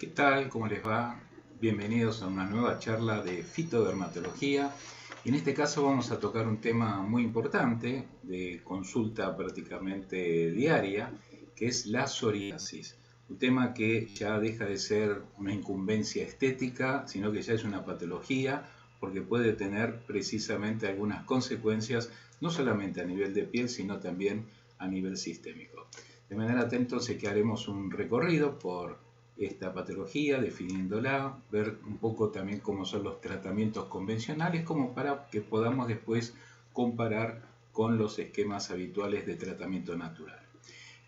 ¿Qué tal? ¿Cómo les va? Bienvenidos a una nueva charla de fitodermatología. Y en este caso vamos a tocar un tema muy importante, de consulta prácticamente diaria, que es la psoriasis. Un tema que ya deja de ser una incumbencia estética, sino que ya es una patología, porque puede tener precisamente algunas consecuencias, no solamente a nivel de piel, sino también a nivel sistémico. De manera entonces que haremos un recorrido por esta patología, definiéndola, ver un poco también cómo son los tratamientos convencionales, como para que podamos después comparar con los esquemas habituales de tratamiento natural.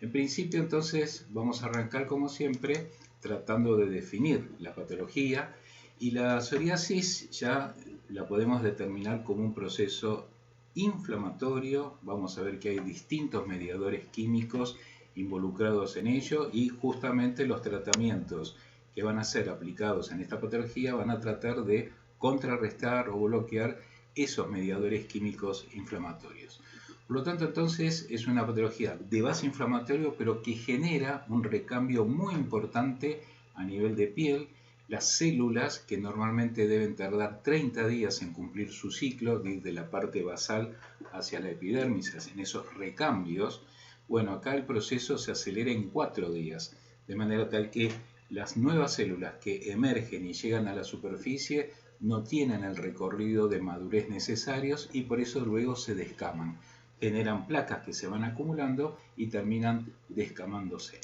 En principio entonces vamos a arrancar como siempre tratando de definir la patología, y la psoriasis ya la podemos determinar como un proceso inflamatorio. Vamos a ver que hay distintos mediadores químicos involucrados en ello, y justamente los tratamientos que van a ser aplicados en esta patología van a tratar de contrarrestar o bloquear esos mediadores químicos inflamatorios. Por lo tanto, entonces es una patología de base inflamatoria, pero que genera un recambio muy importante a nivel de piel. Las células, que normalmente deben tardar 30 días en cumplir su ciclo, desde la parte basal hacia la epidermis, en esos recambios, bueno, acá el proceso se acelera en 4 días, de manera tal que las nuevas células que emergen y llegan a la superficie no tienen el recorrido de madurez necesarios, y por eso luego se descaman. Generan placas que se van acumulando y terminan descamándose.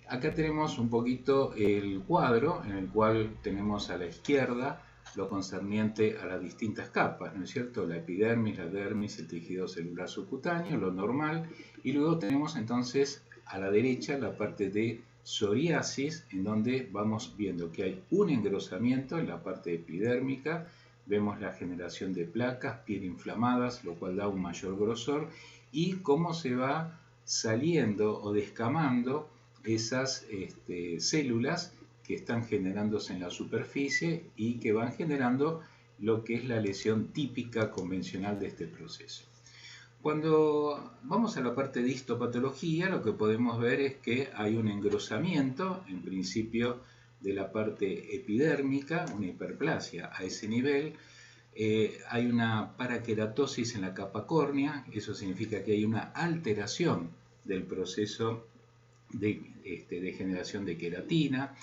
Acá tenemos un poquito el cuadro en el cual tenemos a la izquierda lo concerniente a las distintas capas, ¿no es cierto? La epidermis, la dermis, el tejido celular subcutáneo, lo normal, y luego tenemos entonces a la derecha la parte de psoriasis, en donde vamos viendo que hay un engrosamiento en la parte epidérmica, vemos la generación de placas, piel inflamadas, lo cual da un mayor grosor, y cómo se va saliendo o descamando esas células que están generándose en la superficie y que van generando lo que es la lesión típica convencional de este proceso. Cuando vamos a la parte de histopatología, lo que podemos ver es que hay un engrosamiento, en principio, de la parte epidérmica, una hiperplasia a ese nivel. Hay una paraqueratosis en la capa córnea, eso significa que hay una alteración del proceso de generación de queratina.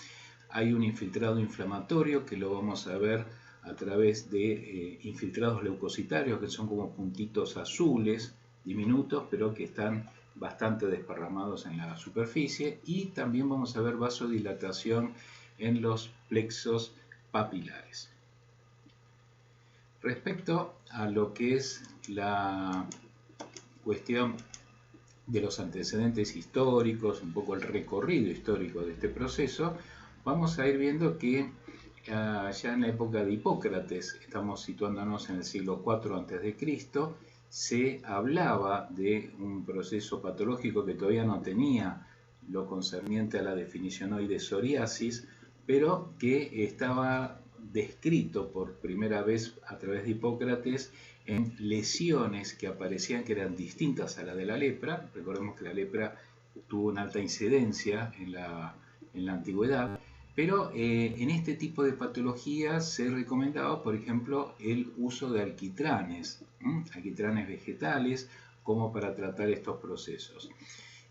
Hay un infiltrado inflamatorio que lo vamos a ver a través de infiltrados leucocitarios, que son como puntitos azules diminutos, pero que están bastante desparramados en la superficie. Y también vamos a ver vasodilatación en los plexos papilares. Respecto a lo que es la cuestión de los antecedentes históricos, un poco el recorrido histórico de este proceso, vamos a ir viendo que ya en la época de Hipócrates, estamos situándonos en el siglo IV a.C., se hablaba de un proceso patológico que todavía no tenía lo concerniente a la definición hoy de psoriasis, pero que estaba descrito por primera vez a través de Hipócrates en lesiones que aparecían que eran distintas a la de la lepra. Recordemos que la lepra tuvo una alta incidencia en la antigüedad, pero en este tipo de patologías se recomendaba, por ejemplo, el uso de alquitranes, alquitranes vegetales, como para tratar estos procesos.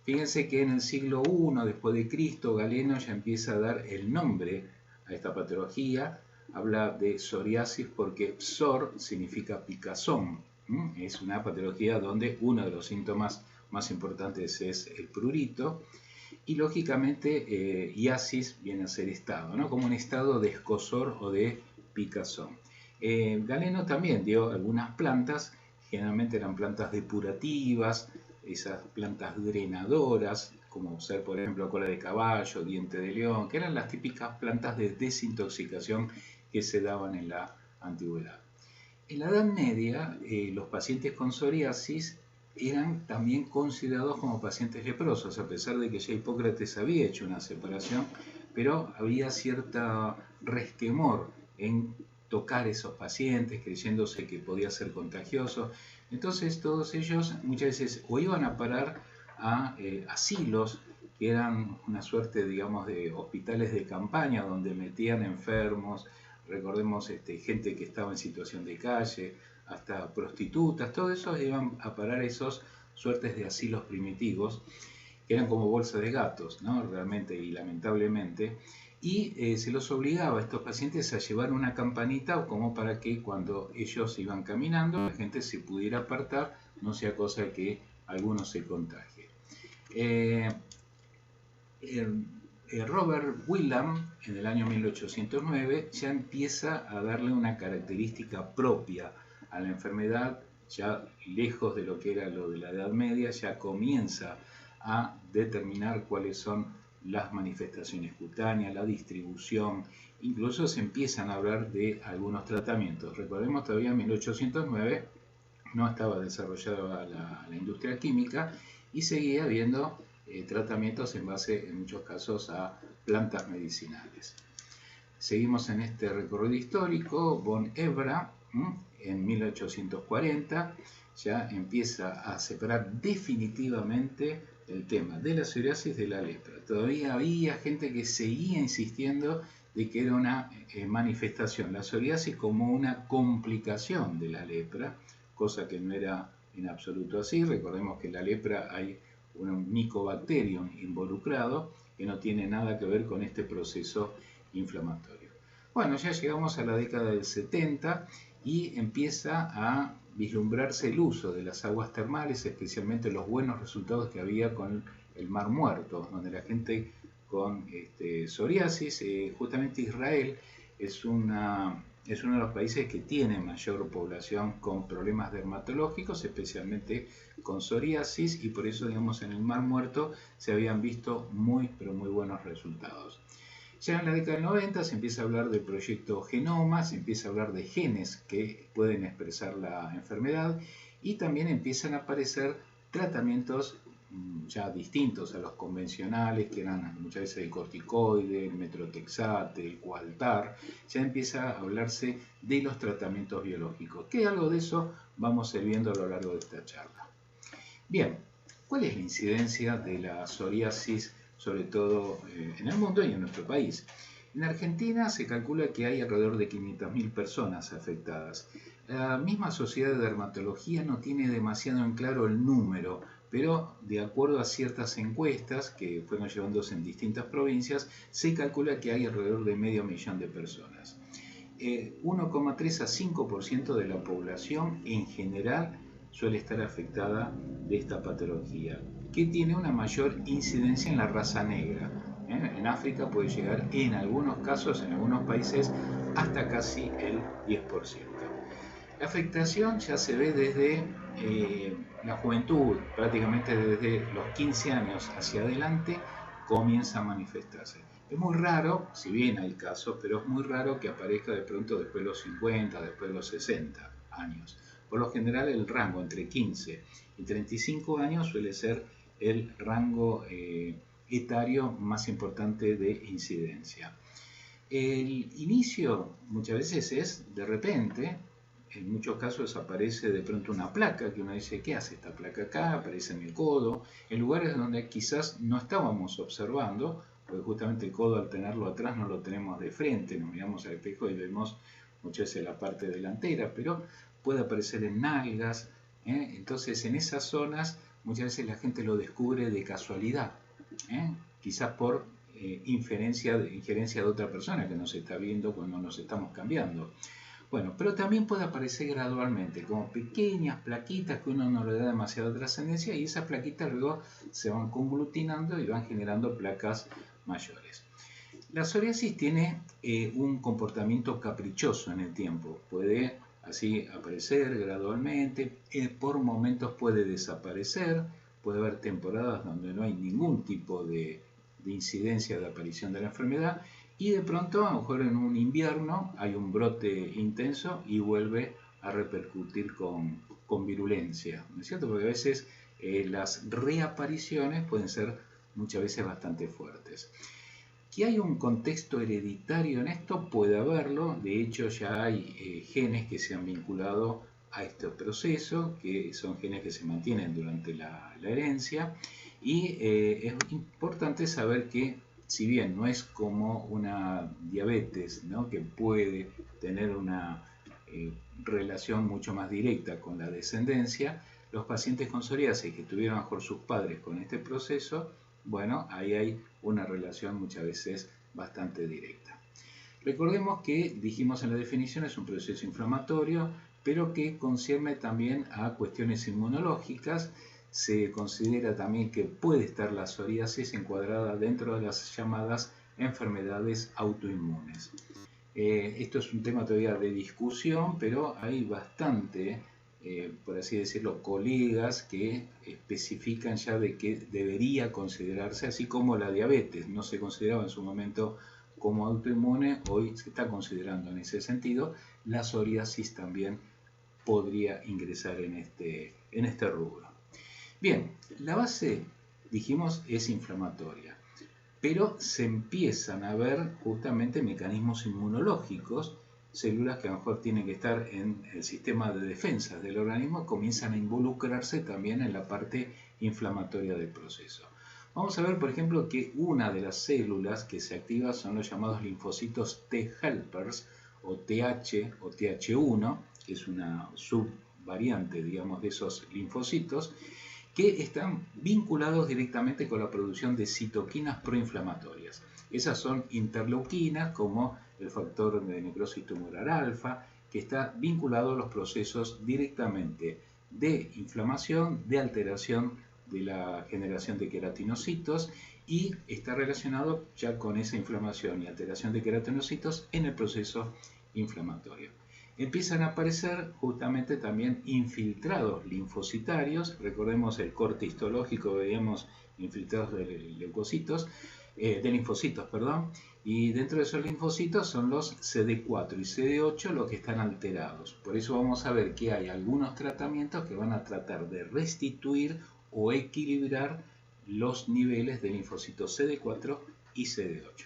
Fíjense que en el siglo I después de Cristo, Galeno ya empieza a dar el nombre a esta patología. Habla de psoriasis porque psor significa picazón. Es una patología donde uno de los síntomas más importantes es el prurito, y lógicamente iasis viene a ser estado, ¿no? Como un estado de escozor o de picazón. Galeno también dio algunas plantas, generalmente eran plantas depurativas, esas plantas drenadoras, como ser por ejemplo cola de caballo, diente de león, que eran las típicas plantas de desintoxicación que se daban en la antigüedad. En la Edad Media, los pacientes con psoriasis eran también considerados como pacientes leprosos, a pesar de que ya Hipócrates había hecho una separación, pero había cierto resquemor en tocar esos pacientes, creyéndose que podía ser contagioso. Entonces todos ellos muchas veces o iban a parar a asilos que eran una suerte, digamos, de hospitales de campaña donde metían enfermos, recordemos gente que estaba en situación de calle, hasta prostitutas, todo eso iban a parar esos suertes de asilos primitivos, que eran como bolsas de gatos, ¿no? Realmente y lamentablemente, y se los obligaba a estos pacientes a llevar una campanita como para que cuando ellos iban caminando la gente se pudiera apartar, no sea cosa que alguno se contagie. Robert Willam en el año 1809 ya empieza a darle una característica propia a la enfermedad, ya lejos de lo que era lo de la Edad Media, ya comienza a determinar cuáles son las manifestaciones cutáneas, la distribución, incluso se empiezan a hablar de algunos tratamientos. Recordemos, todavía en 1809 no estaba desarrollada la industria química y seguía habiendo tratamientos en base, en muchos casos, a plantas medicinales. Seguimos en este recorrido histórico. Von Ebra, en 1840, ya empieza a separar definitivamente el tema de la psoriasis de la lepra. Todavía había gente que seguía insistiendo de que era una manifestación, la psoriasis, como una complicación de la lepra, cosa que no era en absoluto así. Recordemos que en la lepra hay un Mycobacterium involucrado que no tiene nada que ver con este proceso inflamatorio. Bueno, ya llegamos a la década del 70 y empieza a vislumbrarse el uso de las aguas termales, especialmente los buenos resultados que había con el Mar Muerto, donde la gente con psoriasis, justamente Israel es uno de los países que tiene mayor población con problemas dermatológicos, especialmente con psoriasis, y por eso, digamos, en el Mar Muerto se habían visto muy, pero muy buenos resultados. Ya en la década del 90 se empieza a hablar del proyecto Genoma, se empieza a hablar de genes que pueden expresar la enfermedad y también empiezan a aparecer tratamientos ya distintos a los convencionales, que eran muchas veces el corticoide, el metrotexate, el coaltar. Ya empieza a hablarse de los tratamientos biológicos, que algo de eso vamos a ir viendo a lo largo de esta charla. Bien, ¿cuál es la incidencia de la psoriasis, sobre todo en el mundo y en nuestro país? En Argentina se calcula que hay alrededor de 500.000 personas afectadas. La misma Sociedad de Dermatología no tiene demasiado en claro el número, pero de acuerdo a ciertas encuestas que fueron llevándose en distintas provincias, se calcula que hay alrededor de 500.000 de personas. 1,3 a 5% de la población en general suele estar afectada de esta patología, que tiene una mayor incidencia en la raza negra. En África puede llegar en algunos casos, en algunos países, hasta casi el 10%. La afectación ya se ve desde la juventud, prácticamente desde los 15 años hacia adelante comienza a manifestarse. Es muy raro, si bien hay casos, pero es muy raro que aparezca de pronto después de los 50, después de los 60 años. Por lo general el rango entre 15 y 35 años suele ser el rango etario más importante de incidencia. El inicio muchas veces es de repente. En muchos casos aparece de pronto una placa que uno dice, ¿qué hace esta placa acá? Aparece en el codo, en lugares donde quizás no estábamos observando, porque justamente el codo al tenerlo atrás no lo tenemos de frente, nos miramos al espejo y vemos muchas veces la parte delantera, pero puede aparecer en nalgas, entonces en esas zonas muchas veces la gente lo descubre de casualidad, quizás por injerencia de otra persona que nos está viendo cuando nos estamos cambiando. Bueno, pero también puede aparecer gradualmente, como pequeñas plaquitas que uno no le da demasiada trascendencia y esas plaquitas luego se van conglutinando y van generando placas mayores. La psoriasis tiene un comportamiento caprichoso en el tiempo, puede así aparecer gradualmente, por momentos puede desaparecer, puede haber temporadas donde no hay ningún tipo de incidencia de aparición de la enfermedad, y de pronto, a lo mejor en un invierno, hay un brote intenso y vuelve a repercutir con virulencia, ¿no es cierto? Porque a veces las reapariciones pueden ser muchas veces bastante fuertes. ¿Que hay un contexto hereditario en esto? Puede haberlo, de hecho ya hay genes que se han vinculado a este proceso, que son genes que se mantienen durante la herencia, y es importante saber que si bien no es como una diabetes, ¿no?, que puede tener una relación mucho más directa con la descendencia, los pacientes con psoriasis que tuvieron mejor sus padres con este proceso, bueno, ahí hay una relación muchas veces bastante directa. Recordemos que dijimos en la definición es un proceso inflamatorio, pero que concierne también a cuestiones inmunológicas. Se considera también que puede estar la psoriasis encuadrada dentro de las llamadas enfermedades autoinmunes. Esto es un tema todavía de discusión, pero hay bastante, por así decirlo, colegas que especifican ya de que debería considerarse, así como la diabetes no se consideraba en su momento como autoinmune, hoy se está considerando en ese sentido. La psoriasis también podría ingresar en este rubro. Bien, la base, dijimos, es inflamatoria, pero se empiezan a ver justamente mecanismos inmunológicos, células que a lo mejor tienen que estar en el sistema de defensa del organismo, comienzan a involucrarse también en la parte inflamatoria del proceso. Vamos a ver, por ejemplo, que una de las células que se activa son los llamados linfocitos T helpers, o TH o TH1, que es una subvariante, digamos, de esos linfocitos, que están vinculados directamente con la producción de citoquinas proinflamatorias. Esas son interleuquinas, como el factor de necrosis tumoral alfa, que está vinculado a los procesos directamente de inflamación, de alteración de la generación de queratinocitos, y está relacionado ya con esa inflamación y alteración de queratinocitos en el proceso inflamatorio. Empiezan a aparecer justamente también infiltrados linfocitarios. Recordemos el corte histológico, veíamos infiltrados de linfocitos, y dentro de esos linfocitos son los CD4 y CD8 los que están alterados. Por eso vamos a ver que hay algunos tratamientos que van a tratar de restituir o equilibrar los niveles de linfocitos CD4 y CD8.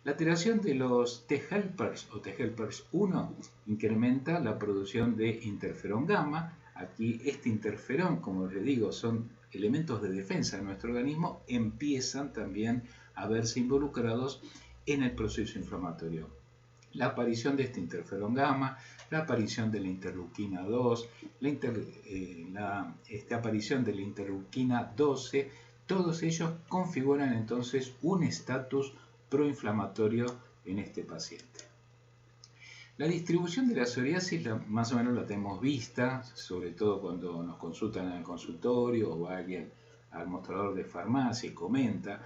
La alteración de los T helpers o T helpers 1 incrementa la producción de interferón gamma. Aquí este interferón, como les digo, son elementos de defensa de nuestro organismo, empiezan también a verse involucrados en el proceso inflamatorio. La aparición de este interferón gamma, la aparición de la interleuquina 2, la aparición de la interleuquina 12, todos ellos configuran entonces un estatus proinflamatorio en este paciente. La distribución de la psoriasis más o menos la tenemos vista, sobre todo cuando nos consultan en el consultorio o va alguien al mostrador de farmacia y comenta.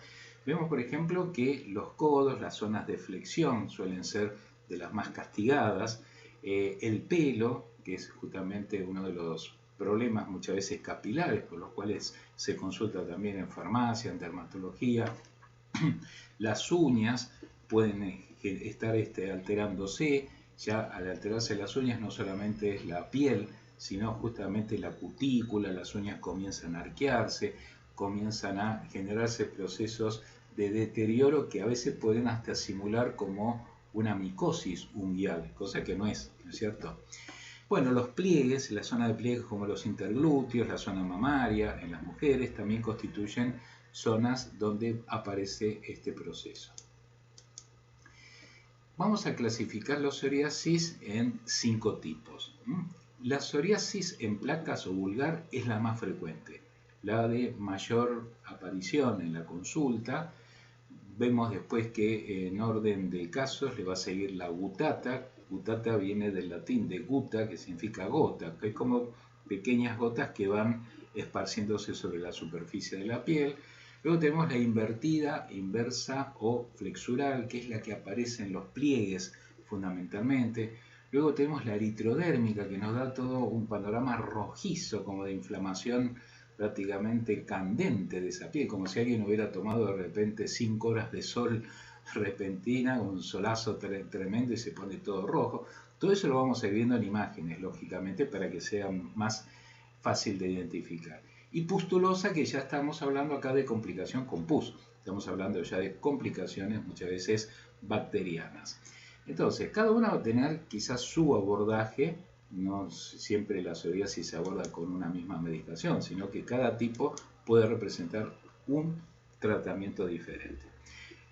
Vemos, por ejemplo, que los codos, las zonas de flexión suelen ser de las más castigadas. El pelo, que es justamente uno de los problemas muchas veces capilares, por los cuales se consulta también en farmacia, en dermatología. Las uñas pueden estar alterándose. Ya al alterarse las uñas no solamente es la piel, sino justamente la cutícula, las uñas comienzan a arquearse, comienzan a generarse procesos de deterioro que a veces pueden hasta simular como una micosis unguial, cosa que no es cierto? Bueno, los pliegues, la zona de pliegues como los interglúteos, la zona mamaria en las mujeres también constituyen zonas donde aparece este proceso. Vamos a clasificar la psoriasis en 5 tipos. La psoriasis en placas o vulgar es la más frecuente, la de mayor aparición en la consulta. Vemos después que en orden de casos le va a seguir la gutata. Gutata viene del latín de guta, que significa gota, que es como pequeñas gotas que van esparciéndose sobre la superficie de la piel. Luego tenemos la invertida, inversa o flexural, que es la que aparece en los pliegues fundamentalmente. Luego tenemos la eritrodérmica, que nos da todo un panorama rojizo, como de inflamación prácticamente candente de esa piel, como si alguien hubiera tomado de repente 5 horas de sol repentina, un solazo tremendo y se pone todo rojo. Todo eso lo vamos a ir viendo en imágenes, lógicamente, para que sea más fácil de identificar. Y pustulosa, que ya estamos hablando acá de complicación con pus. Estamos hablando ya de complicaciones muchas veces bacterianas. Entonces, cada una va a tener quizás su abordaje no siempre la psoriasis se aborda con una misma medicación, sino que cada tipo puede representar un tratamiento diferente.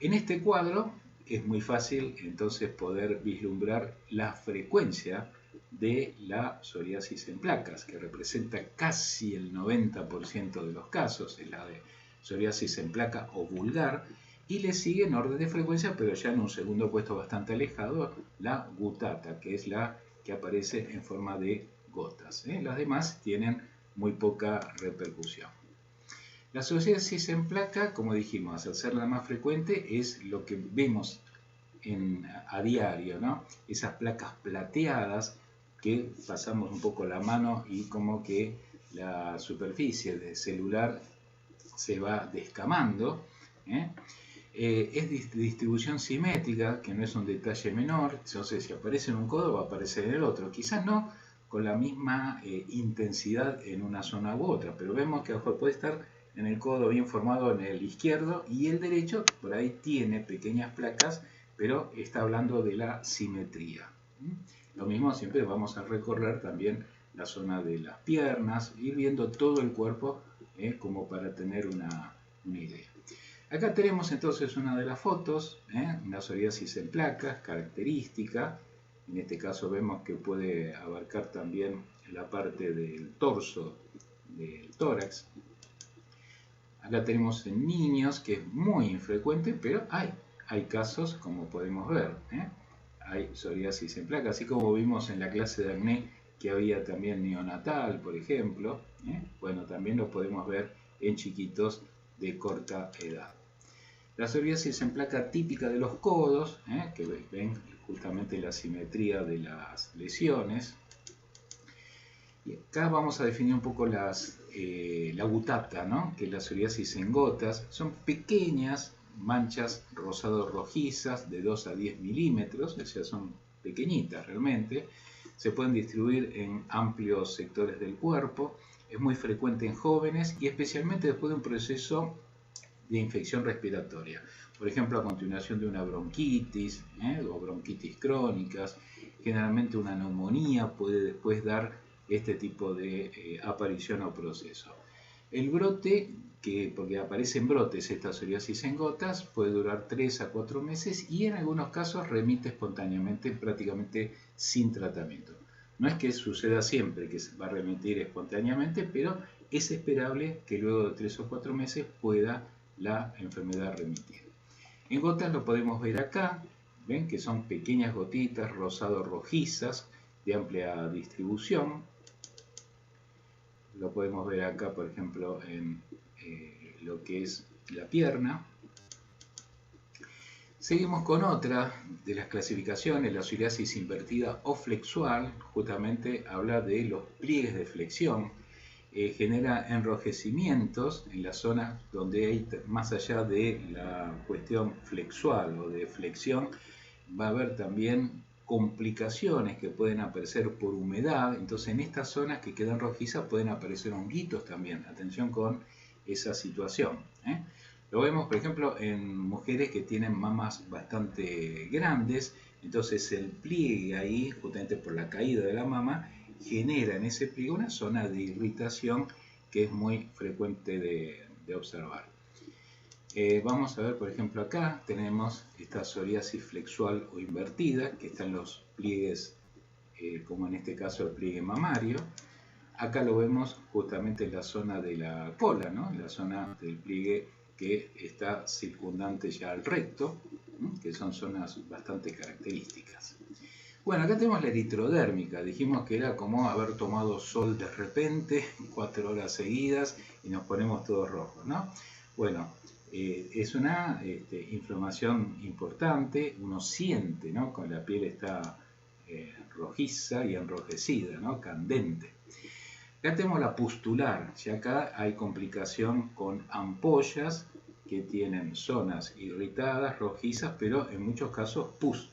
En este cuadro es muy fácil entonces poder vislumbrar la frecuencia de la psoriasis en placas, que representa casi el 90% de los casos, es la de psoriasis en placa o vulgar, y le sigue en orden de frecuencia, pero ya en un segundo puesto bastante alejado, la gutata, que es la que aparece en forma de gotas. Las demás tienen muy poca repercusión. La psoriasis en placa, como dijimos, al ser la más frecuente, es lo que vemos a diario, ¿no? Esas placas plateadas que pasamos un poco la mano y como que la superficie del celular se va descamando. Es de distribución simétrica, que no es un detalle menor. Entonces, si aparece en un codo, va a aparecer en el otro. Quizás no con la misma intensidad en una zona u otra, pero vemos que puede estar en el codo bien formado en el izquierdo, y el derecho por ahí tiene pequeñas placas, pero está hablando de la simetría. Lo mismo, siempre vamos a recorrer también la zona de las piernas, ir viendo todo el cuerpo como para tener una idea. Acá tenemos entonces una de las fotos, una psoriasis en placas, característica. En este caso vemos que puede abarcar también la parte del torso, del tórax. Acá tenemos en niños, que es muy infrecuente, pero hay casos, como podemos ver. Hay psoriasis en placas, así como vimos en la clase de acné que había también neonatal, por ejemplo. Bueno, también lo podemos ver en chiquitos de corta edad. La psoriasis en placa típica de los codos, que ven justamente la simetría de las lesiones. Y acá vamos a definir un poco la gutata, ¿no? Que es la psoriasis en gotas. Son pequeñas manchas rosado-rojizas de 2 a 10 milímetros, o sea, son pequeñitas realmente. Se pueden distribuir en amplios sectores del cuerpo. Es muy frecuente en jóvenes y especialmente después de un proceso de infección respiratoria. Por ejemplo, a continuación de una bronquitis o bronquitis crónicas. Generalmente una neumonía puede después dar este tipo de aparición o proceso. El brote, porque aparecen brotes esta psoriasis en gotas, puede durar 3 a 4 meses y en algunos casos remite espontáneamente, prácticamente sin tratamiento. No es que suceda siempre que se va a remitir espontáneamente, pero es esperable que luego de 3 o 4 meses pueda la enfermedad remitir. En gotas lo podemos ver acá, ven que son pequeñas gotitas rosado-rojizas de amplia distribución. Lo podemos ver acá, por ejemplo, en lo que es la pierna. Seguimos con otra de las clasificaciones, la psoriasis invertida o flexual. Justamente habla de los pliegues de flexión. Genera enrojecimientos en las zonas donde hay, más allá de la cuestión flexual o de flexión, va a haber también complicaciones que pueden aparecer por humedad. Entonces, en estas zonas que quedan rojizas pueden aparecer honguitos también. Atención con esa situación. Lo vemos, por ejemplo, en mujeres que tienen mamas bastante grandes. Entonces, el pliegue ahí, justamente por la caída de la mama, genera en ese pliegue una zona de irritación que es muy frecuente de observar. Vamos a ver, por ejemplo, acá tenemos esta psoriasis flexual o invertida, que están los pliegues, como en este caso el pliegue mamario. Acá lo vemos justamente en la zona de la cola, ¿no? En la zona del pliegue que está circundante ya al recto, que son zonas bastante características. Bueno, acá tenemos la eritrodérmica. Dijimos que era como haber tomado sol de repente, 4 horas seguidas, y nos ponemos todos rojos, ¿no? Bueno, es una inflamación importante. Uno siente, ¿no? Cuando la piel está rojiza y enrojecida, ¿no? Candente. Acá tenemos la pustular. Y acá hay complicación con ampollas que tienen zonas irritadas, rojizas, pero en muchos casos pus.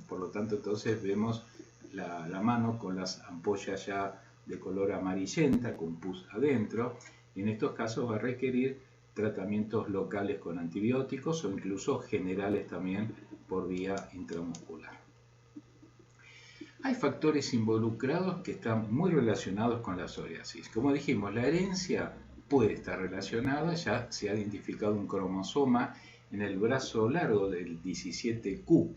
Por lo tanto, entonces vemos la mano con las ampollas ya de color amarillenta, con pus adentro. Y en estos casos va a requerir tratamientos locales con antibióticos o incluso generales también por vía intramuscular. Hay factores involucrados que están muy relacionados con la psoriasis. Como dijimos, la herencia puede estar relacionada, ya se ha identificado un cromosoma en el brazo largo del 17q.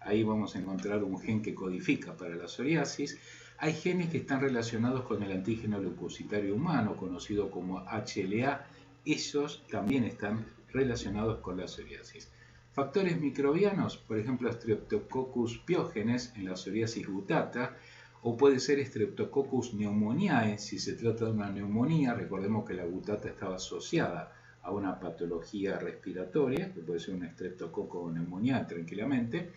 Ahí vamos a encontrar un gen que codifica para la psoriasis. Hay genes que están relacionados con el antígeno leucocitario humano, conocido como HLA. Esos también están relacionados con la psoriasis. Factores microbianos, por ejemplo, Streptococcus pyogenes en la psoriasis gutata, o puede ser Streptococcus pneumoniae si se trata de una neumonía. Recordemos que la gutata estaba asociada a una patología respiratoria, que puede ser un Streptococcus pneumoniae tranquilamente.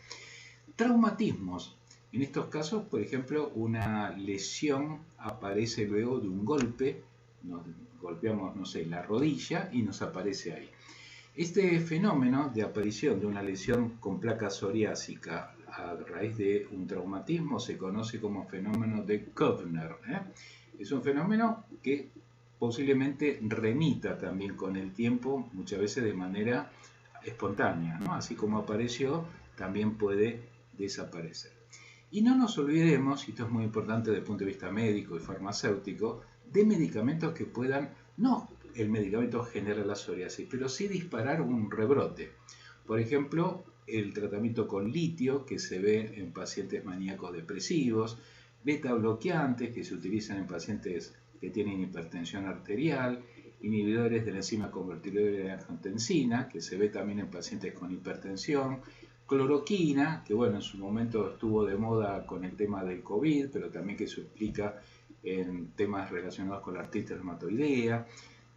Traumatismos. En estos casos, por ejemplo, una lesión aparece luego de un golpe, nos golpeamos, no sé, la rodilla y nos aparece ahí. Este fenómeno de aparición de una lesión con placa psoriásica a raíz de un traumatismo se conoce como fenómeno de Koebner. Es un fenómeno que posiblemente remita también con el tiempo, muchas veces de manera espontánea, ¿no? Así como apareció, también puede desaparecer. Y no nos olvidemos, y esto es muy importante desde el punto de vista médico y farmacéutico, de medicamentos que puedan, no el medicamento genera la psoriasis, pero sí disparar un rebrote. Por ejemplo, el tratamiento con litio que se ve en pacientes maníacos depresivos, beta bloqueantes que se utilizan en pacientes que tienen hipertensión arterial, inhibidores de la enzima convertidora de angiotensina que se ve también en pacientes con hipertensión, cloroquina, que bueno, en su momento estuvo de moda con el tema del COVID, pero también que se explica en temas relacionados con la artritis reumatoidea,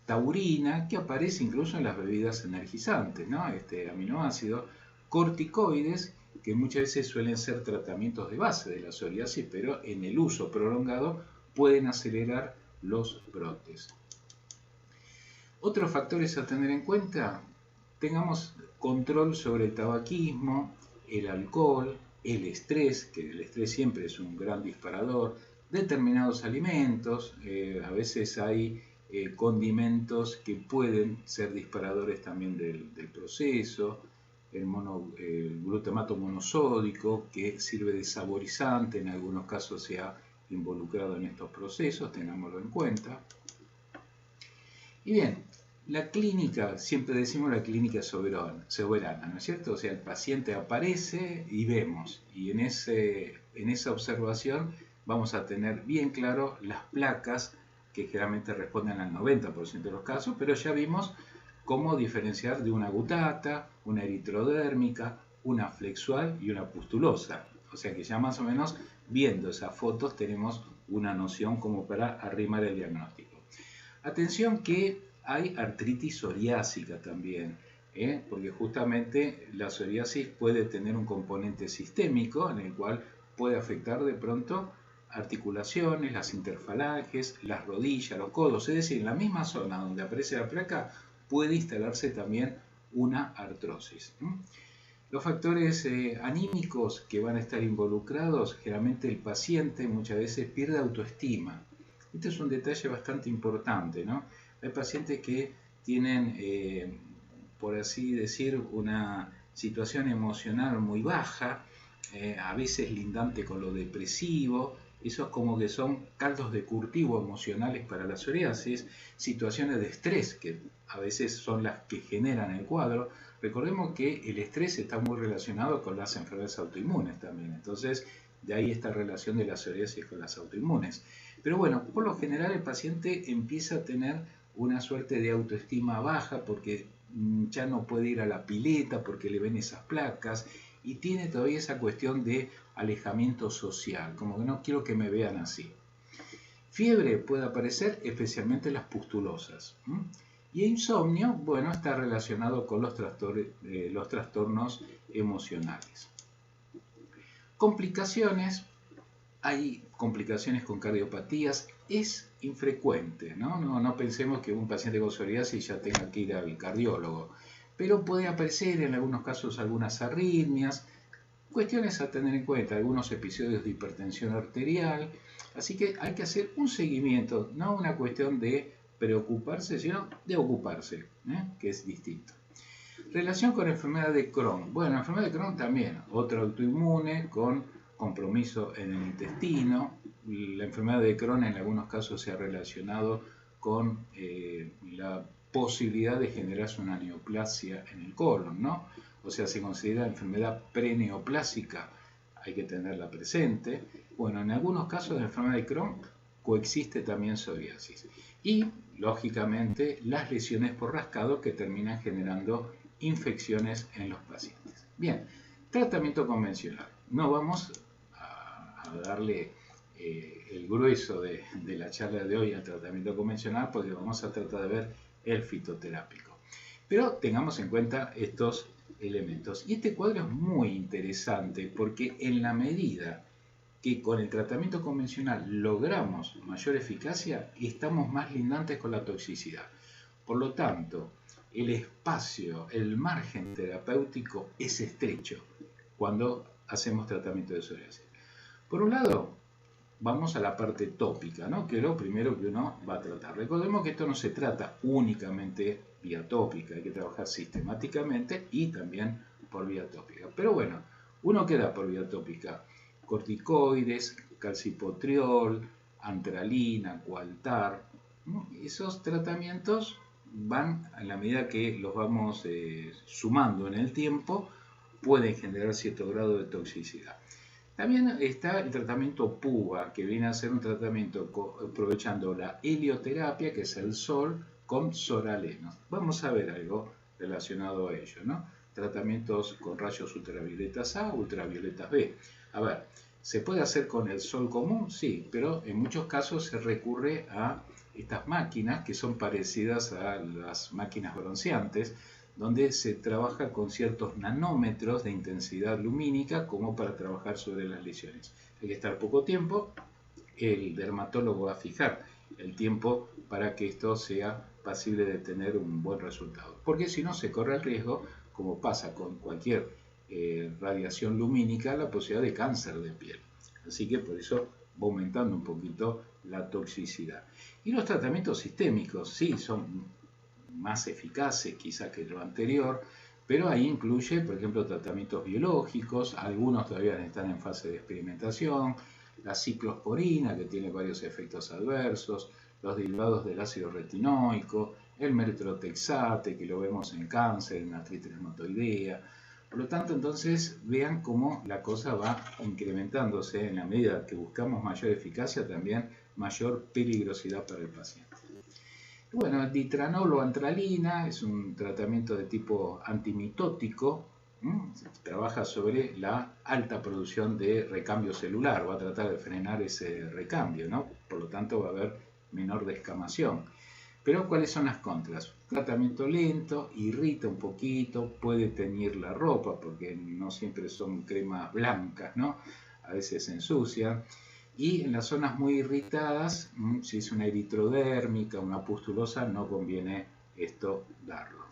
taurina, que aparece incluso en las bebidas energizantes, ¿no? Este aminoácido, corticoides, que muchas veces suelen ser tratamientos de base de la psoriasis, pero en el uso prolongado pueden acelerar los brotes. Otros factores a tener en cuenta, tengamos control sobre el tabaquismo, el alcohol, el estrés, que el estrés siempre es un gran disparador, determinados alimentos, a veces hay condimentos que pueden ser disparadores también del proceso, el glutamato monosódico que sirve de saborizante, en algunos casos se ha involucrado en estos procesos, tengámoslo en cuenta. Y bien, la clínica, siempre decimos la clínica soberana, ¿no es cierto? O sea, el paciente aparece y vemos, y en esa observación vamos a tener bien claro las placas que generalmente responden al 90% de los casos, pero ya vimos cómo diferenciar de una gutata, una eritrodérmica, una flexual y una pustulosa. O sea que ya más o menos viendo esas fotos tenemos una noción como para arrimar el diagnóstico. Atención que hay artritis psoriásica también, porque justamente la psoriasis puede tener un componente sistémico en el cual puede afectar de pronto articulaciones, las interfalanges, las rodillas, los codos, es decir, en la misma zona donde aparece la placa puede instalarse también una artrosis. Los factores anímicos que van a estar involucrados, generalmente el paciente muchas veces pierde autoestima. Este es un detalle bastante importante, ¿no? Hay pacientes que tienen, por así decir, una situación emocional muy baja, a veces lindante con lo depresivo. Esos como que son caldos de cultivo emocionales para la psoriasis, situaciones de estrés que a veces son las que generan el cuadro. Recordemos que el estrés está muy relacionado con las enfermedades autoinmunes también, entonces de ahí esta relación de la psoriasis con las autoinmunes. Pero bueno, por lo general el paciente empieza a tener una suerte de autoestima baja porque ya no puede ir a la pileta porque le ven esas placas y tiene todavía esa cuestión de alejamiento social, como que no quiero que me vean así. Fiebre puede aparecer especialmente en las pustulosas. Y insomnio, bueno, está relacionado con los trastornos emocionales. Complicaciones, hay complicaciones con cardiopatías, es infrecuente, ¿no? No pensemos que un paciente con psoriasis ya tenga que ir al cardiólogo, pero puede aparecer en algunos casos algunas arritmias, cuestiones a tener en cuenta, algunos episodios de hipertensión arterial, así que hay que hacer un seguimiento, no una cuestión de preocuparse, sino de ocuparse, que es distinto. Relación con la enfermedad de Crohn. Bueno, la enfermedad de Crohn también, otro autoinmune con compromiso en el intestino. La enfermedad de Crohn en algunos casos se ha relacionado con la posibilidad de generarse una neoplasia en el colon, ¿no? O sea, se considera enfermedad preneoplásica, hay que tenerla presente. Bueno, en algunos casos de enfermedad de Crohn coexiste también psoriasis. Y, lógicamente, las lesiones por rascado que terminan generando infecciones en los pacientes. Bien, tratamiento convencional. No vamos a darle el grueso de la charla de hoy al tratamiento convencional porque vamos a tratar de ver el fitoterápico. Pero tengamos en cuenta estos elementos. Y este cuadro es muy interesante porque en la medida que con el tratamiento convencional logramos mayor eficacia, estamos más lindantes con la toxicidad. Por lo tanto, el espacio, el margen terapéutico es estrecho cuando hacemos tratamiento de psoriasis. Por un lado, vamos a la parte tópica, ¿no? Que es lo primero que uno va a tratar. Recordemos que esto no se trata únicamente vía tópica, hay que trabajar sistemáticamente y también por vía tópica. Pero bueno, uno queda por vía tópica corticoides, calcipotriol, antralina, coaltar. Esos tratamientos van, en la medida que los vamos sumando en el tiempo, pueden generar cierto grado de toxicidad. También está el tratamiento PUA, que viene a ser un tratamiento aprovechando la helioterapia, que es el sol, con soralenos. Vamos a ver algo relacionado a ello, ¿no? Tratamientos con rayos ultravioletas A, ultravioletas B. A ver, ¿se puede hacer con el sol común? Sí, pero en muchos casos se recurre a estas máquinas que son parecidas a las máquinas bronceantes, donde se trabaja con ciertos nanómetros de intensidad lumínica como para trabajar sobre las lesiones. Hay que estar poco tiempo, el dermatólogo va a fijar el tiempo para que esto sea pasible de tener un buen resultado. Porque si no se corre el riesgo, como pasa con cualquier radiación lumínica, la posibilidad de cáncer de piel. Así que por eso va aumentando un poquito la toxicidad. Y los tratamientos sistémicos, sí, son más eficaces quizás que lo anterior, pero ahí incluye, por ejemplo, tratamientos biológicos, algunos todavía están en fase de experimentación, la ciclosporina, que tiene varios efectos adversos, los derivados del ácido retinoico, el metrotexate, que lo vemos en cáncer, en artritis reumatoidea. Por lo tanto, entonces, vean cómo la cosa va incrementándose en la medida que buscamos mayor eficacia, también mayor peligrosidad para el paciente. Bueno, el ditranol o antralina es un tratamiento de tipo antimitótico, trabaja sobre la alta producción de recambio celular, va a tratar de frenar ese recambio, ¿no? Por lo tanto va a haber menor descamación. Pero ¿cuáles son las contras? Tratamiento lento, irrita un poquito, puede teñir la ropa porque no siempre son cremas blancas, ¿no? A veces se ensucian. Y en las zonas muy irritadas, si es una eritrodérmica, una pustulosa, no conviene esto darlo.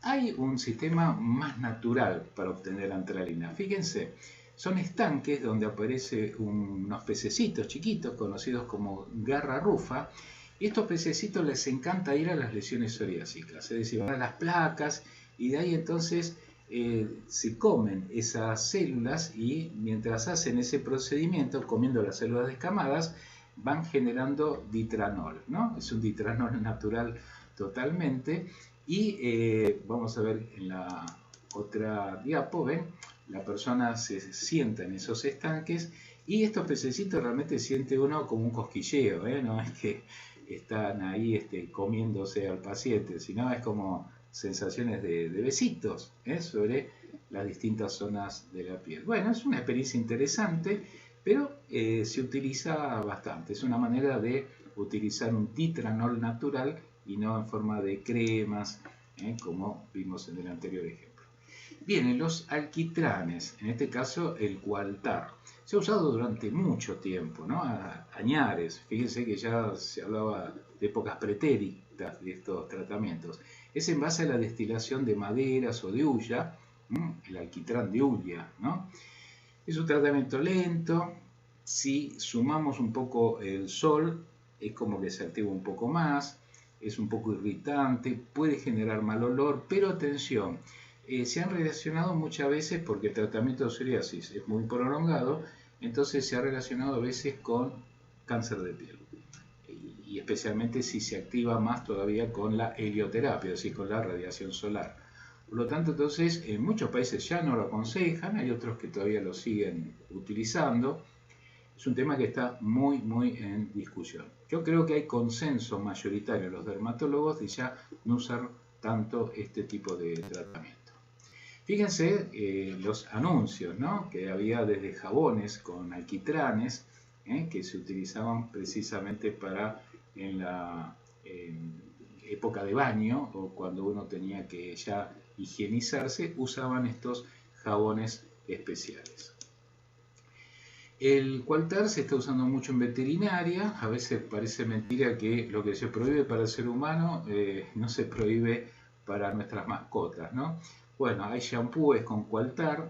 Hay un sistema más natural para obtener antralina. Fíjense, son estanques donde aparecen unos pececitos chiquitos conocidos como garra rufa. Y estos pececitos les encanta ir a las lesiones psoriásicas, es decir, van a las placas y de ahí entonces se comen esas células y mientras hacen ese procedimiento, comiendo las células descamadas, van generando ditranol, ¿no? Es un ditranol natural totalmente y vamos a ver en la otra diapo, ¿ven? La persona se sienta en esos estanques y estos pececitos realmente siente uno como un cosquilleo, no es que están ahí comiéndose al paciente, sino es como sensaciones de besitos sobre las distintas zonas de la piel. Bueno, es una experiencia interesante, pero se utiliza bastante. Es una manera de utilizar un ditranol natural y no en forma de cremas, como vimos en el anterior ejemplo. Bien, los alquitranes, en este caso el coaltar, se ha usado durante mucho tiempo, ¿no? Añares. Fíjense que ya se hablaba de épocas pretéritas de estos tratamientos. Es en base a la destilación de maderas o de hulla, el alquitrán de hulla, ¿no? Es un tratamiento lento. Si sumamos un poco el sol, es como que se activa un poco más, es un poco irritante, puede generar mal olor, pero atención, se han relacionado muchas veces, porque el tratamiento de psoriasis es muy prolongado, entonces se ha relacionado a veces con cáncer de piel. Y especialmente si se activa más todavía con la helioterapia, es decir, con la radiación solar. Por lo tanto, entonces, en muchos países ya no lo aconsejan, hay otros que todavía lo siguen utilizando. Es un tema que está muy, muy en discusión. Yo creo que hay consenso mayoritario en los dermatólogos de ya no usar tanto este tipo de tratamiento. Fíjense los anuncios, ¿no? Que había desde jabones con alquitranes, que se utilizaban precisamente para en la época de baño o cuando uno tenía que ya higienizarse, usaban estos jabones especiales. El Coaltar se está usando mucho en veterinaria. A veces parece mentira que lo que se prohíbe para el ser humano no se prohíbe para nuestras mascotas, ¿no? Bueno, hay shampoos con Coaltar.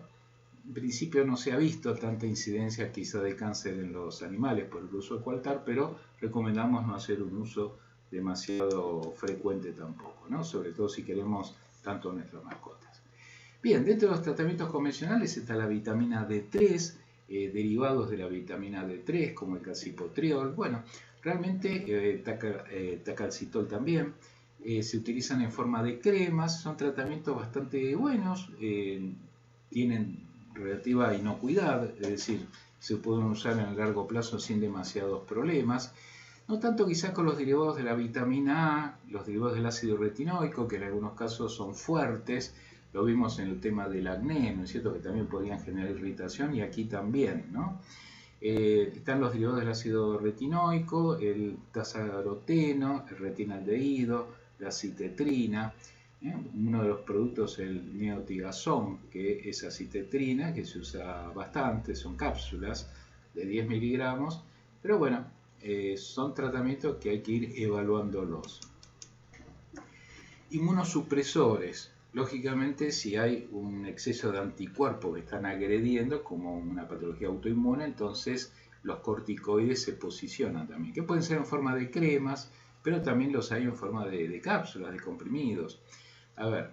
En principio no se ha visto tanta incidencia quizá de cáncer en los animales por el uso de Coaltar, pero recomendamos no hacer un uso demasiado frecuente tampoco, ¿no? Sobre todo si queremos tanto nuestras mascotas. Bien, dentro de los tratamientos convencionales está la vitamina D3, derivados de la vitamina D3 como el calcipotriol. Bueno, realmente tacalcitol también. Se utilizan en forma de cremas, son tratamientos bastante buenos, tienen relativa inocuidad, es decir, se pueden usar en el largo plazo sin demasiados problemas. No tanto quizás con los derivados de la vitamina A, los derivados del ácido retinoico, que en algunos casos son fuertes. Lo vimos en el tema del acné, ¿no es cierto?, que también podrían generar irritación, y aquí también, ¿no? Están los derivados del ácido retinoico, el tazaroteno, el retinaldehído, la citetrina. Uno de los productos, el neotigazón, que es acitetrina, que se usa bastante, son cápsulas de 10 miligramos, pero bueno, son tratamientos que hay que ir evaluándolos. Inmunosupresores. Lógicamente, si hay un exceso de anticuerpos que están agrediendo, como una patología autoinmune, entonces los corticoides se posicionan también, que pueden ser en forma de cremas, pero también los hay en forma de cápsulas, de comprimidos. A ver,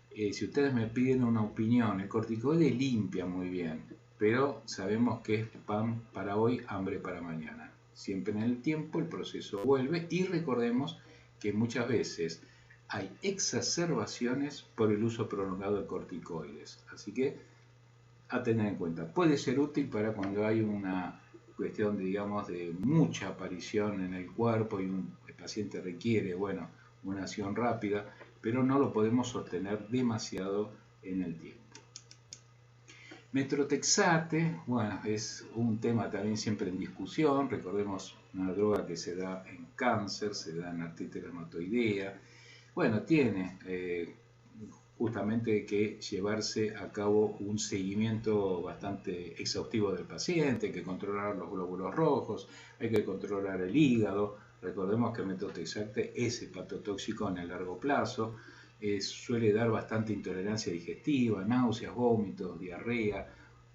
si ustedes me piden una opinión, el corticoide limpia muy bien, pero sabemos que es pan para hoy, hambre para mañana. Siempre en el tiempo el proceso vuelve, y recordemos que muchas veces hay exacerbaciones por el uso prolongado de corticoides. Así que a tener en cuenta. Puede ser útil para cuando hay una cuestión, digamos, de mucha aparición en el cuerpo y el paciente requiere, bueno, una acción rápida, pero no lo podemos sostener demasiado en el tiempo. Metrotexate, bueno, es un tema también siempre en discusión. Recordemos, una droga que se da en cáncer, se da en artritis reumatoidea. Bueno, tiene justamente que llevarse a cabo un seguimiento bastante exhaustivo del paciente, hay que controlar los glóbulos rojos, hay que controlar el hígado. Recordemos que el metrotexate es hepatotóxico en el largo plazo, suele dar bastante intolerancia digestiva, náuseas, vómitos, diarrea,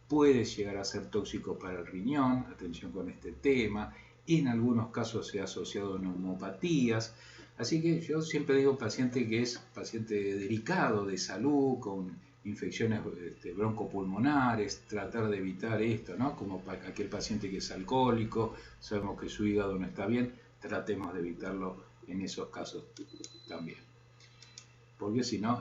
puede llegar a ser tóxico para el riñón, atención con este tema, en algunos casos se ha asociado a neumopatías. Así que yo siempre digo paciente que es paciente delicado de salud, con infecciones broncopulmonares, tratar de evitar esto, ¿no? Como para aquel paciente que es alcohólico, sabemos que su hígado no está bien, tratemos de evitarlo en esos casos también. Porque si no,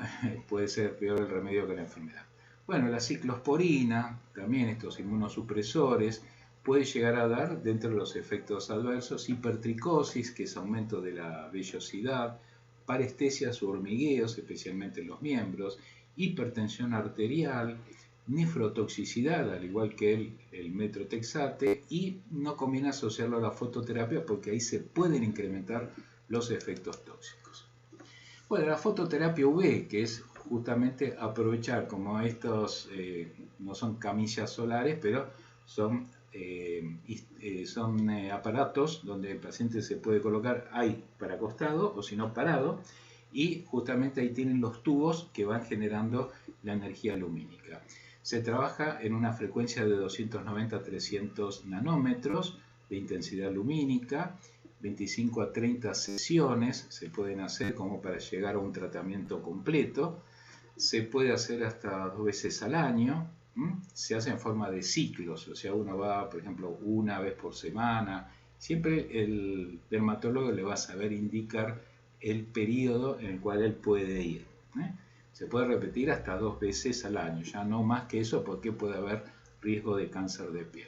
puede ser peor el remedio que la enfermedad. Bueno, la ciclosporina, también estos inmunosupresores, puede llegar a dar, dentro de los efectos adversos, hipertricosis, que es aumento de la vellosidad, parestesias o hormigueos, especialmente en los miembros, hipertensión arterial, nefrotoxicidad, al igual que el metrotexate, y no conviene asociarlo a la fototerapia porque ahí se pueden incrementar los efectos tóxicos. Bueno, la fototerapia UV, que es justamente aprovechar, como estos no son camillas solares, pero son aparatos donde el paciente se puede colocar ahí para acostado o si no parado, y justamente ahí tienen los tubos que van generando la energía lumínica. Se trabaja en una frecuencia de 290 a 300 nanómetros de intensidad lumínica, 25 a 30 sesiones se pueden hacer como para llegar a un tratamiento completo. se puede hacer hasta 2 veces al año. Se hace en forma de ciclos, o sea, uno va, por ejemplo, una vez por semana. Siempre el dermatólogo le va a saber indicar el periodo en el cual él puede ir. Se puede repetir hasta 2 veces al año, ya no más que eso porque puede haber riesgo de cáncer de piel.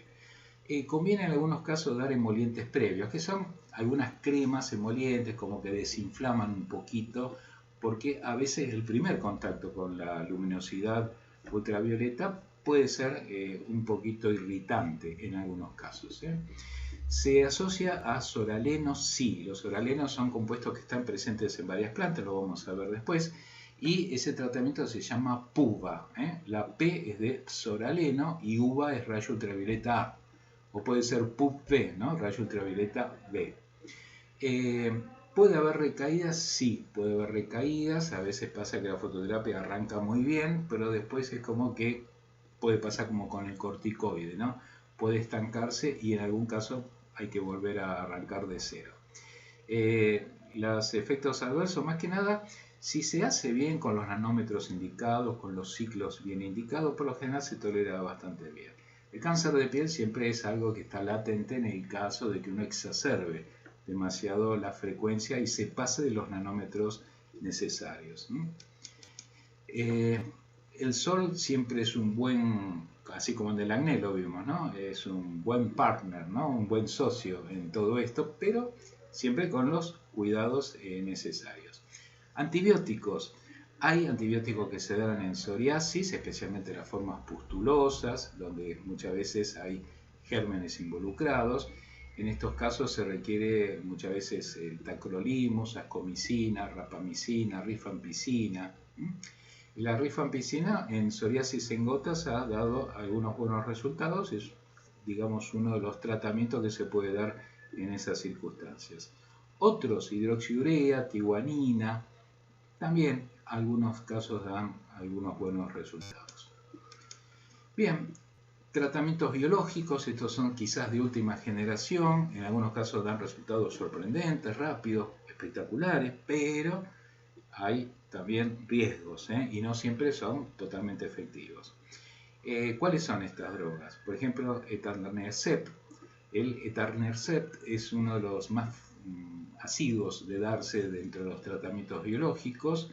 Conviene en algunos casos dar emolientes previos, que son algunas cremas emolientes como que desinflaman un poquito, porque a veces el primer contacto con la luminosidad ultravioleta puede ser un poquito irritante en algunos casos. Se asocia a soralenos, sí, los soralenos son compuestos que están presentes en varias plantas, lo vamos a ver después, y ese tratamiento se llama PUVA. La P es de soraleno y UVA es rayo ultravioleta A, o puede ser PUV, ¿no? Rayo ultravioleta B. ¿Puede haber recaídas? Sí, puede haber recaídas. A veces pasa que la fototerapia arranca muy bien, pero después es como que puede pasar como con el corticoide, ¿no? Puede estancarse y en algún caso hay que volver a arrancar de cero. Los efectos adversos, más que nada, si se hace bien con los nanómetros indicados, con los ciclos bien indicados, por lo general se tolera bastante bien. El cáncer de piel siempre es algo que está latente en el caso de que uno exacerbe demasiado la frecuencia y se pase de los nanómetros necesarios. El sol siempre es un buen, así como en el acné lo vimos, ¿no? Es un buen partner, ¿no? Un buen socio en todo esto, pero siempre con los cuidados necesarios. Antibióticos. Hay antibióticos que se dan en psoriasis, especialmente las formas pustulosas, donde muchas veces hay gérmenes involucrados. En estos casos se requiere muchas veces el tacrolimus, ascomicina, rapamicina, rifampicina. La rifampicina en psoriasis en gotas ha dado algunos buenos resultados, es, digamos, uno de los tratamientos que se puede dar en esas circunstancias. Otros, hidroxiurea, tiguanina, también algunos casos dan algunos buenos resultados. Bien, tratamientos biológicos, estos son quizás de última generación, en algunos casos dan resultados sorprendentes, rápidos, espectaculares, pero hay también riesgos y no siempre son totalmente efectivos. ¿Cuáles son estas drogas? Por ejemplo, etanercept. El etanercept es uno de los más asiduos de darse dentro de los tratamientos biológicos.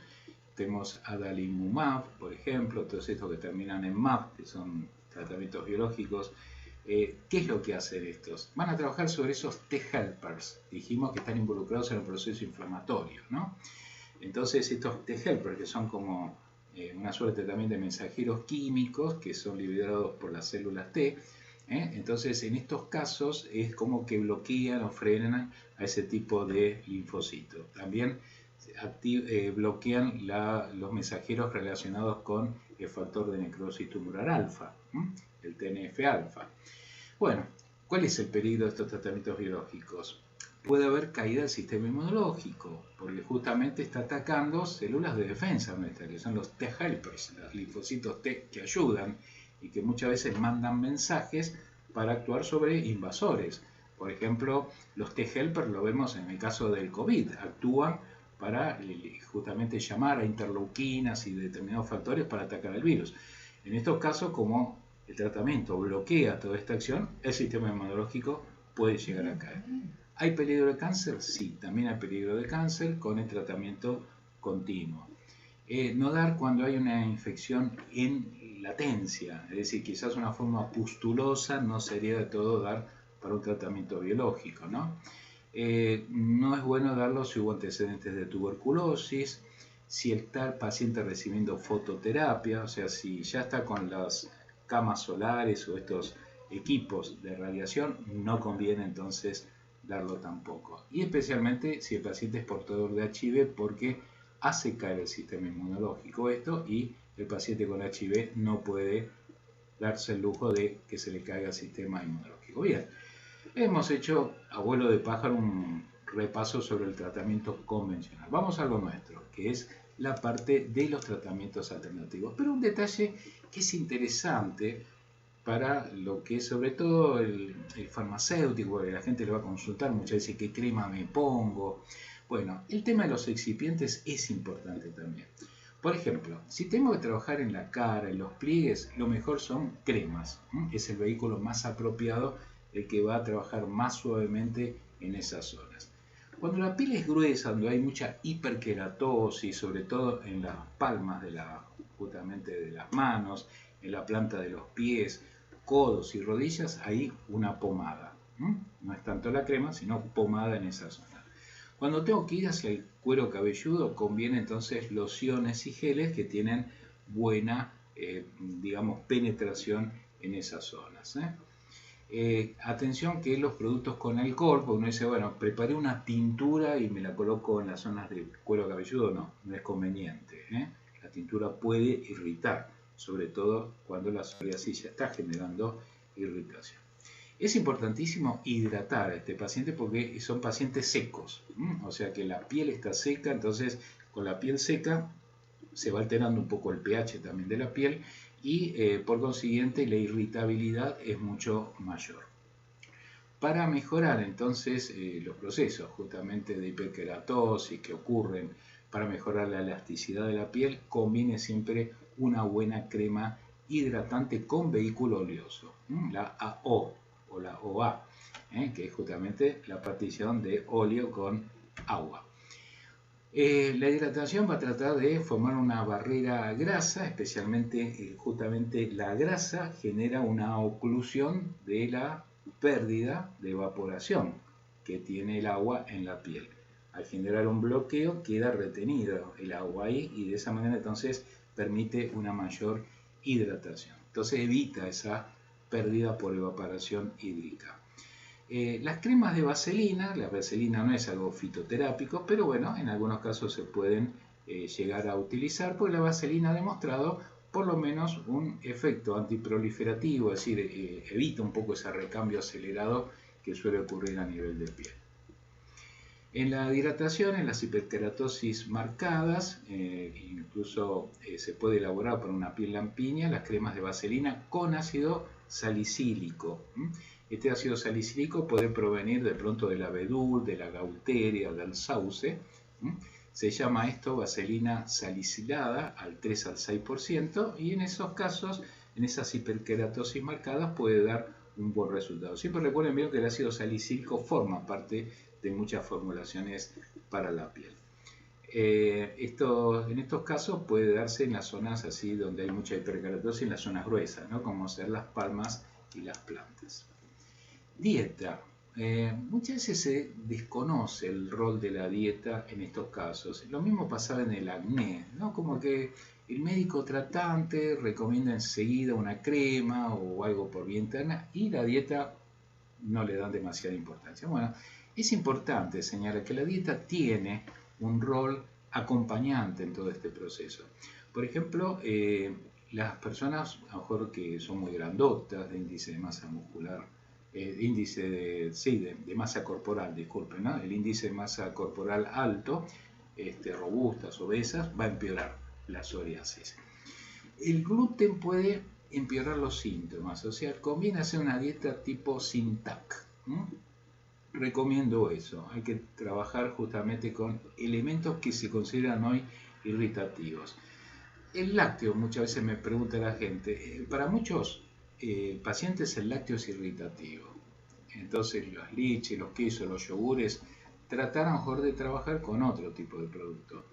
Tenemos adalimumab, por ejemplo, todos estos que terminan en MAP, que son tratamientos biológicos. ¿Qué es lo que hacen estos? Van a trabajar sobre esos T-helpers, dijimos que están involucrados en el proceso inflamatorio, ¿no? Entonces estos T-helpers, que son como una suerte también de mensajeros químicos que son liberados por las células T, entonces en estos casos es como que bloquean o frenan a ese tipo de linfocitos. También bloquean los mensajeros relacionados con el factor de necrosis tumoral alfa, el TNF-alfa. Bueno, ¿cuál es el peligro de estos tratamientos biológicos? Puede haber caída del sistema inmunológico, porque justamente está atacando células de defensa nuestras, que son los T-helpers, los linfocitos T que ayudan y que muchas veces mandan mensajes para actuar sobre invasores. Por ejemplo, los T-helpers lo vemos en el caso del COVID, actúan para justamente llamar a interleuquinas y determinados factores para atacar al virus. En estos casos, como el tratamiento bloquea toda esta acción, el sistema inmunológico puede llegar a caer. ¿Hay peligro de cáncer? Sí, también hay peligro de cáncer con el tratamiento continuo. No dar cuando hay una infección en latencia, es decir, quizás una forma pustulosa no sería de todo dar para un tratamiento biológico, ¿no? No es bueno darlo si hubo antecedentes de tuberculosis, si está el paciente recibiendo fototerapia, o sea, si ya está con las camas solares o estos equipos de radiación, no conviene entonces darlo tampoco. Y especialmente si el paciente es portador de HIV, porque hace caer el sistema inmunológico esto y el paciente con HIV no puede darse el lujo de que se le caiga el sistema inmunológico. Bien, hemos hecho, abuelo de pájaro, un repaso sobre el tratamiento convencional. Vamos a algo nuestro, que es la parte de los tratamientos alternativos. Pero un detalle que es interesante para lo que es sobre todo el farmacéutico, que la gente le va a consultar muchas veces qué crema me pongo. Bueno, el tema de los excipientes es importante también, Por ejemplo, si tengo que trabajar en la cara, en los pliegues, lo mejor son cremas. Es el vehículo más apropiado, el que va a trabajar más suavemente en esas zonas. Cuando la piel es gruesa, donde hay mucha hiperkeratosis, sobre todo en las palmas justamente de las manos, en la planta de los pies, codos y rodillas, hay una pomada. No es tanto la crema, sino pomada en esa zona. Cuando tengo que ir hacia el cuero cabelludo, conviene entonces lociones y geles que tienen buena, digamos, penetración en esas zonas. Atención que los productos con alcohol, porque uno dice, bueno, preparé una tintura y me la coloco en las zonas del cuero cabelludo, no es conveniente. La tintura puede irritar, sobre todo cuando la psoriasis ya está generando irritación. Es importantísimo hidratar a este paciente porque son pacientes secos, o sea que la piel está seca, entonces con la piel seca se va alterando un poco el pH también de la piel y por consiguiente la irritabilidad es mucho mayor. Para mejorar entonces los procesos justamente de hiperkeratosis que ocurren, para mejorar la elasticidad de la piel, conviene siempre una buena crema hidratante con vehículo oleoso, la AO o la OA, que es justamente la partición de óleo con agua. La hidratación va a tratar de formar una barrera grasa, especialmente justamente la grasa genera una oclusión de la pérdida de evaporación que tiene el agua en la piel. Al generar un bloqueo queda retenido el agua ahí y de esa manera entonces permite una mayor hidratación. Entonces evita esa pérdida por evaporación hídrica. Las cremas de vaselina, la vaselina no es algo fitoterápico, pero bueno, en algunos casos se pueden llegar a utilizar porque la vaselina ha demostrado por lo menos un efecto antiproliferativo, es decir, evita un poco ese recambio acelerado que suele ocurrir a nivel de piel. En la hidratación, en las hiperkeratosis marcadas, incluso se puede elaborar para una piel lampiña las cremas de vaselina con ácido salicílico. Este ácido salicílico puede provenir de pronto del abedul, de la gaulteria, del sauce. Se llama esto vaselina salicilada al 3 al 6% y en esos casos, en esas hiperkeratosis marcadas, puede dar un buen resultado. Siempre recuerden bien que el ácido salicílico forma parte de muchas formulaciones para la piel. En estos casos puede darse en las zonas así donde hay mucha hiperkeratosis, en las zonas gruesas, ¿no? Como ser las palmas y las plantas. Dieta. Muchas veces se desconoce el rol de la dieta en estos casos. Lo mismo pasaba en el acné, ¿no? Como que el médico tratante recomienda enseguida una crema o algo por vía interna y la dieta no le dan demasiada importancia. Bueno, es importante señalar que la dieta tiene un rol acompañante en todo este proceso. Por ejemplo, las personas a lo mejor que son muy grandotas, de índice de masa muscular, de masa corporal, disculpen, ¿no? El índice de masa corporal alto, robustas, obesas, va a empeorar la psoriasis. El gluten puede empeorar los síntomas, o sea, conviene hacer una dieta tipo sin TAC. Recomiendo eso, hay que trabajar justamente con elementos que se consideran hoy irritativos. El lácteo, muchas veces me pregunta la gente, para muchos pacientes el lácteo es irritativo, entonces las leches, los quesos, los yogures, tratar a lo mejor de trabajar con otro tipo de producto.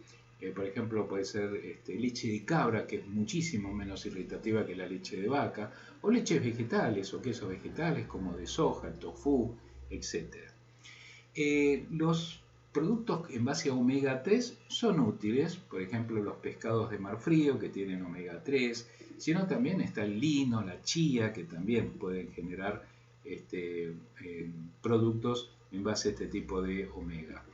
Por ejemplo, puede ser leche de cabra, que es muchísimo menos irritativa que la leche de vaca, o leches vegetales o quesos vegetales como de soja, el tofu, etc. Los productos en base a omega 3 son útiles, por ejemplo los pescados de mar frío que tienen omega 3, sino también está el lino, la chía, que también pueden generar productos en base a este tipo de omega.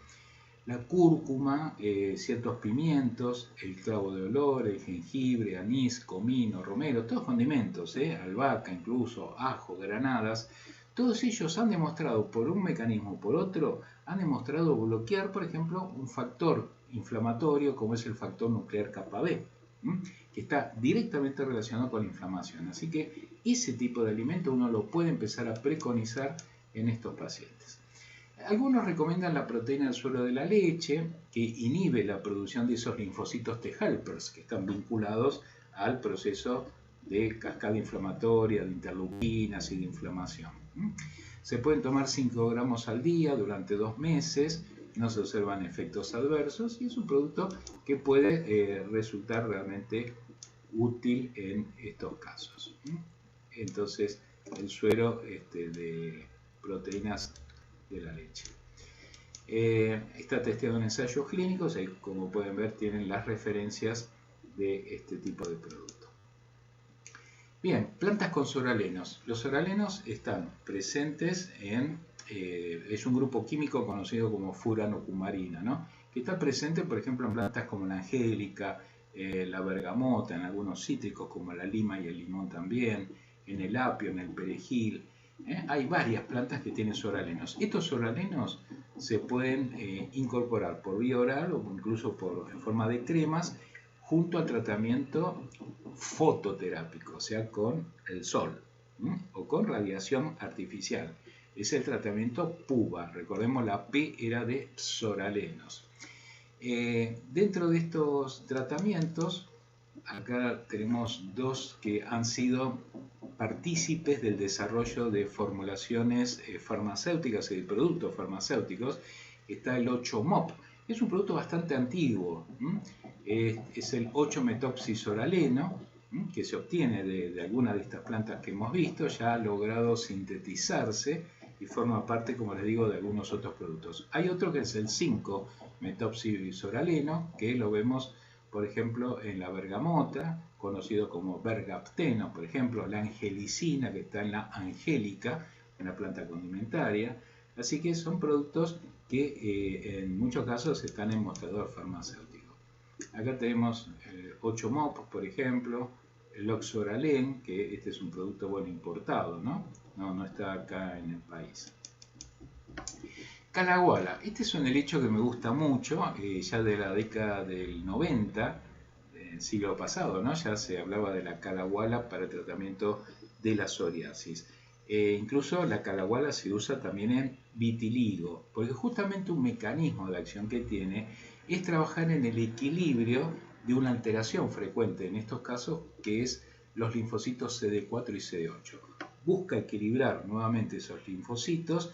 La cúrcuma, ciertos pimientos, el clavo de olor, el jengibre, anís, comino, romero, todos condimentos, albahaca incluso, ajo, granadas, todos ellos han demostrado por un mecanismo o por otro, han demostrado bloquear, por ejemplo, un factor inflamatorio como es el factor nuclear kappa B, que está directamente relacionado con la inflamación. Así que ese tipo de alimento uno lo puede empezar a preconizar en estos pacientes. Algunos recomiendan la proteína del suero de la leche, que inhibe la producción de esos linfocitos T helpers que están vinculados al proceso de cascada inflamatoria, de interleuquinas y de inflamación. Se pueden tomar 5 gramos al día durante 2 meses, no se observan efectos adversos y es un producto que puede resultar realmente útil en estos casos. Entonces, el suero de proteínas de la leche. Está testeado en ensayos clínicos y, como pueden ver, tienen las referencias de este tipo de producto. Bien, plantas con soralenos. Los soralenos están presentes en, es un grupo químico conocido como furanocumarina, ¿no? Que está presente, por ejemplo, en plantas como la angélica, la bergamota, en algunos cítricos como la lima y el limón también, en el apio, en el perejil. Hay varias plantas que tienen soralenos. Estos soralenos se pueden incorporar por vía oral o incluso en forma de cremas junto al tratamiento fototerápico, o sea, con el sol o con radiación artificial. Es el tratamiento PUVA. Recordemos, la P era de soralenos. Dentro de estos tratamientos, acá tenemos dos que han sido partícipes del desarrollo de formulaciones farmacéuticas y de productos farmacéuticos. Está el 8-MOP. Es un producto bastante antiguo. Es el 8-methoxysoraleno, que se obtiene de alguna de estas plantas que hemos visto. Ya ha logrado sintetizarse y forma parte, como les digo, de algunos otros productos. Hay otro que es el 5-methoxysoraleno, que lo vemos, por ejemplo, en la bergamota, conocido como bergapteno, por ejemplo, la angelicina, que está en la angélica, una planta condimentaria. Así que son productos que en muchos casos están en mostrador farmacéutico. Acá tenemos 8-MOP, por ejemplo, el oxoralen, que este es un producto importado, ¿no? No está acá en el país. Calaguala, este es un helecho que me gusta mucho, ya de la década del 90, del siglo pasado, ¿no? Ya se hablaba de la calaguala para el tratamiento de la psoriasis. Incluso la calaguala se usa también en vitiligo, porque justamente un mecanismo de acción que tiene es trabajar en el equilibrio de una alteración frecuente en estos casos, que es los linfocitos CD4 y CD8. Busca equilibrar nuevamente esos linfocitos.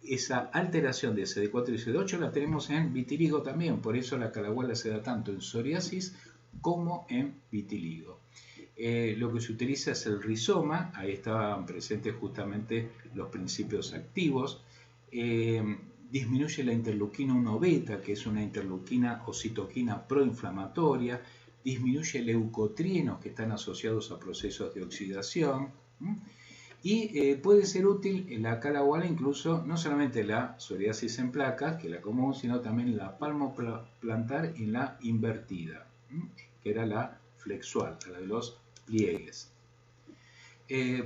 Esa alteración de CD4 y CD8 la tenemos en vitiligo también, por eso la calaguala se da tanto en psoriasis como en vitiligo. Lo que se utiliza es el rizoma, ahí estaban presentes justamente los principios activos. Disminuye la interleuquina 1 beta, que es una interleuquina o citoquina proinflamatoria. Disminuye leucotrienos que están asociados a procesos de oxidación. Y puede ser útil en la calaguala incluso no solamente la psoriasis en placas, que es la común, sino también la palmoplantar y la invertida, que era la flexual, la de los pliegues.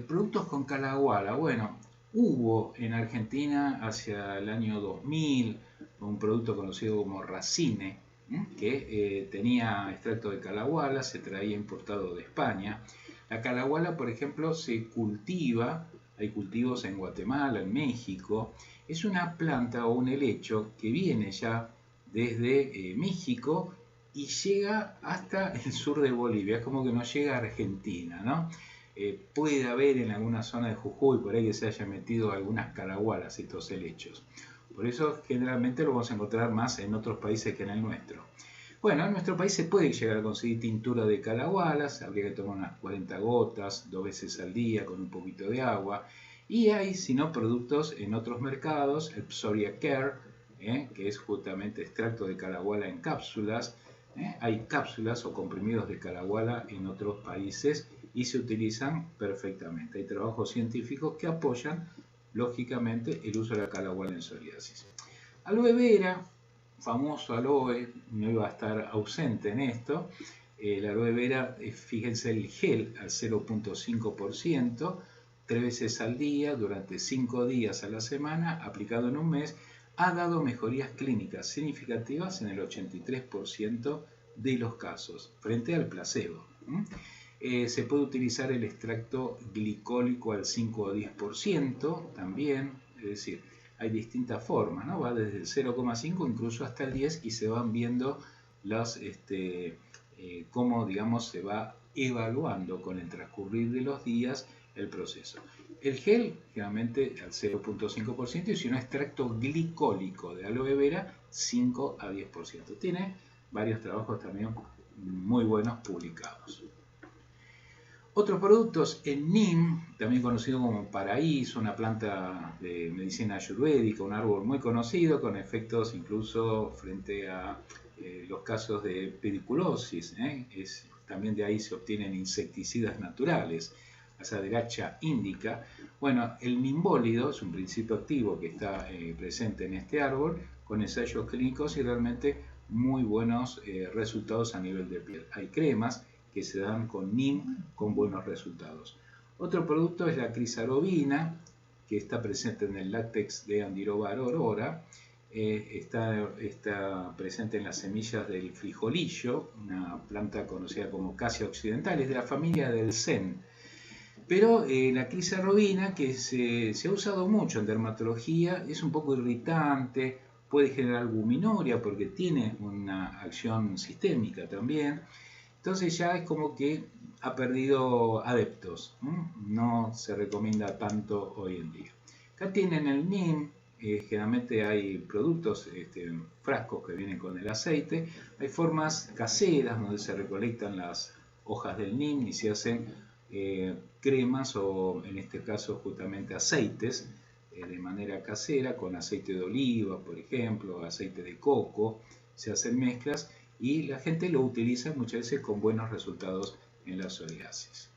Productos con calaguala. Bueno, hubo en Argentina hacia el año 2000 un producto conocido como Racine, que tenía extracto de calaguala, se traía importado de España. La calaguala, por ejemplo, se cultiva, hay cultivos en Guatemala, en México. Es una planta o un helecho que viene ya desde México y llega hasta el sur de Bolivia, es como que no llega a Argentina, ¿no? Puede haber en alguna zona de Jujuy, por ahí que se haya metido algunas calagualas, estos helechos. Por eso generalmente lo vamos a encontrar más en otros países que en el nuestro. Bueno, en nuestro país se puede llegar a conseguir tintura de calagualas, habría que tomar unas 40 gotas 2 veces al día con un poquito de agua. Y hay, si no, productos en otros mercados, el Psoria Care, que es justamente extracto de calaguala en cápsulas. Hay cápsulas o comprimidos de calaguala en otros países y se utilizan perfectamente. Hay trabajos científicos que apoyan, lógicamente, el uso de la calaguala en psoriasis. Aloe vera, famoso aloe, no iba a estar ausente en esto. La aloe vera, fíjense el gel al 0.5%, 3 veces al día, durante 5 días a la semana, aplicado en un mes, ha dado mejorías clínicas significativas en el 83% de los casos, frente al placebo. Se puede utilizar el extracto glicólico al 5 o 10% también, es decir, hay distintas formas, ¿no? Va desde el 0,5 incluso hasta el 10 y se van viendo los, cómo, digamos, se va evaluando con el transcurrir de los días el proceso. El gel, generalmente al 0,5%, y si un extracto glicólico de aloe vera, 5 a 10%. Tiene varios trabajos también muy buenos publicados. Otros productos, el neem, también conocido como paraíso, una planta de medicina ayurvédica, un árbol muy conocido con efectos incluso frente a los casos de pediculosis. También de ahí se obtienen insecticidas naturales, Azadirachta indica. Bueno, el nimbólido es un principio activo que está presente en este árbol con ensayos clínicos y realmente muy buenos resultados a nivel de piel. Hay cremas que se dan con neem con buenos resultados. Otro producto es la crisarobina, que está presente en el látex de Andiroba aurora. Está presente en las semillas del frijolillo, una planta conocida como Cassia occidental, es de la familia del sen. Pero la crisarobina, que se ha usado mucho en dermatología, es un poco irritante, puede generar albuminoria porque tiene una acción sistémica también. Entonces ya es como que ha perdido adeptos, no se recomienda tanto hoy en día. Acá tienen el neem, generalmente hay productos, frascos que vienen con el aceite, hay formas caseras donde se recolectan las hojas del neem y se hacen cremas o en este caso justamente aceites de manera casera con aceite de oliva, por ejemplo, aceite de coco, se hacen mezclas y la gente lo utiliza muchas veces con buenos resultados en la psoriasis.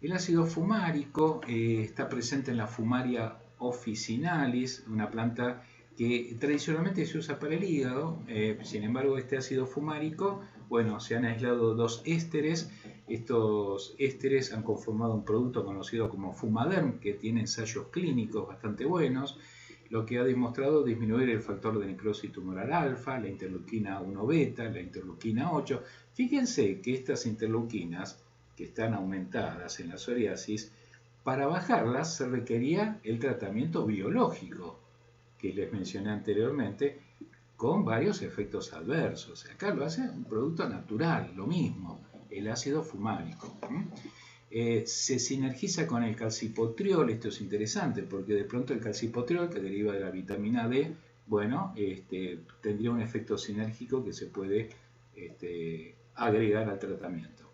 El ácido fumárico está presente en la Fumaria officinalis, una planta que tradicionalmente se usa para el hígado. Sin embargo, este ácido fumárico, bueno, se han aislado dos ésteres. Estos ésteres han conformado un producto conocido como Fumaderm, que tiene ensayos clínicos bastante buenos, lo que ha demostrado disminuir el factor de necrosis tumoral alfa, la interleuquina 1 beta, la interleuquina 8. Fíjense que estas interleuquinas, que están aumentadas en la psoriasis, para bajarlas se requería el tratamiento biológico, que les mencioné anteriormente, con varios efectos adversos. Acá lo hace un producto natural, lo mismo, el ácido fumárico. Se sinergiza con el calcipotriol. Esto es interesante porque de pronto el calcipotriol, que deriva de la vitamina D, bueno, tendría un efecto sinérgico que se puede agregar al tratamiento.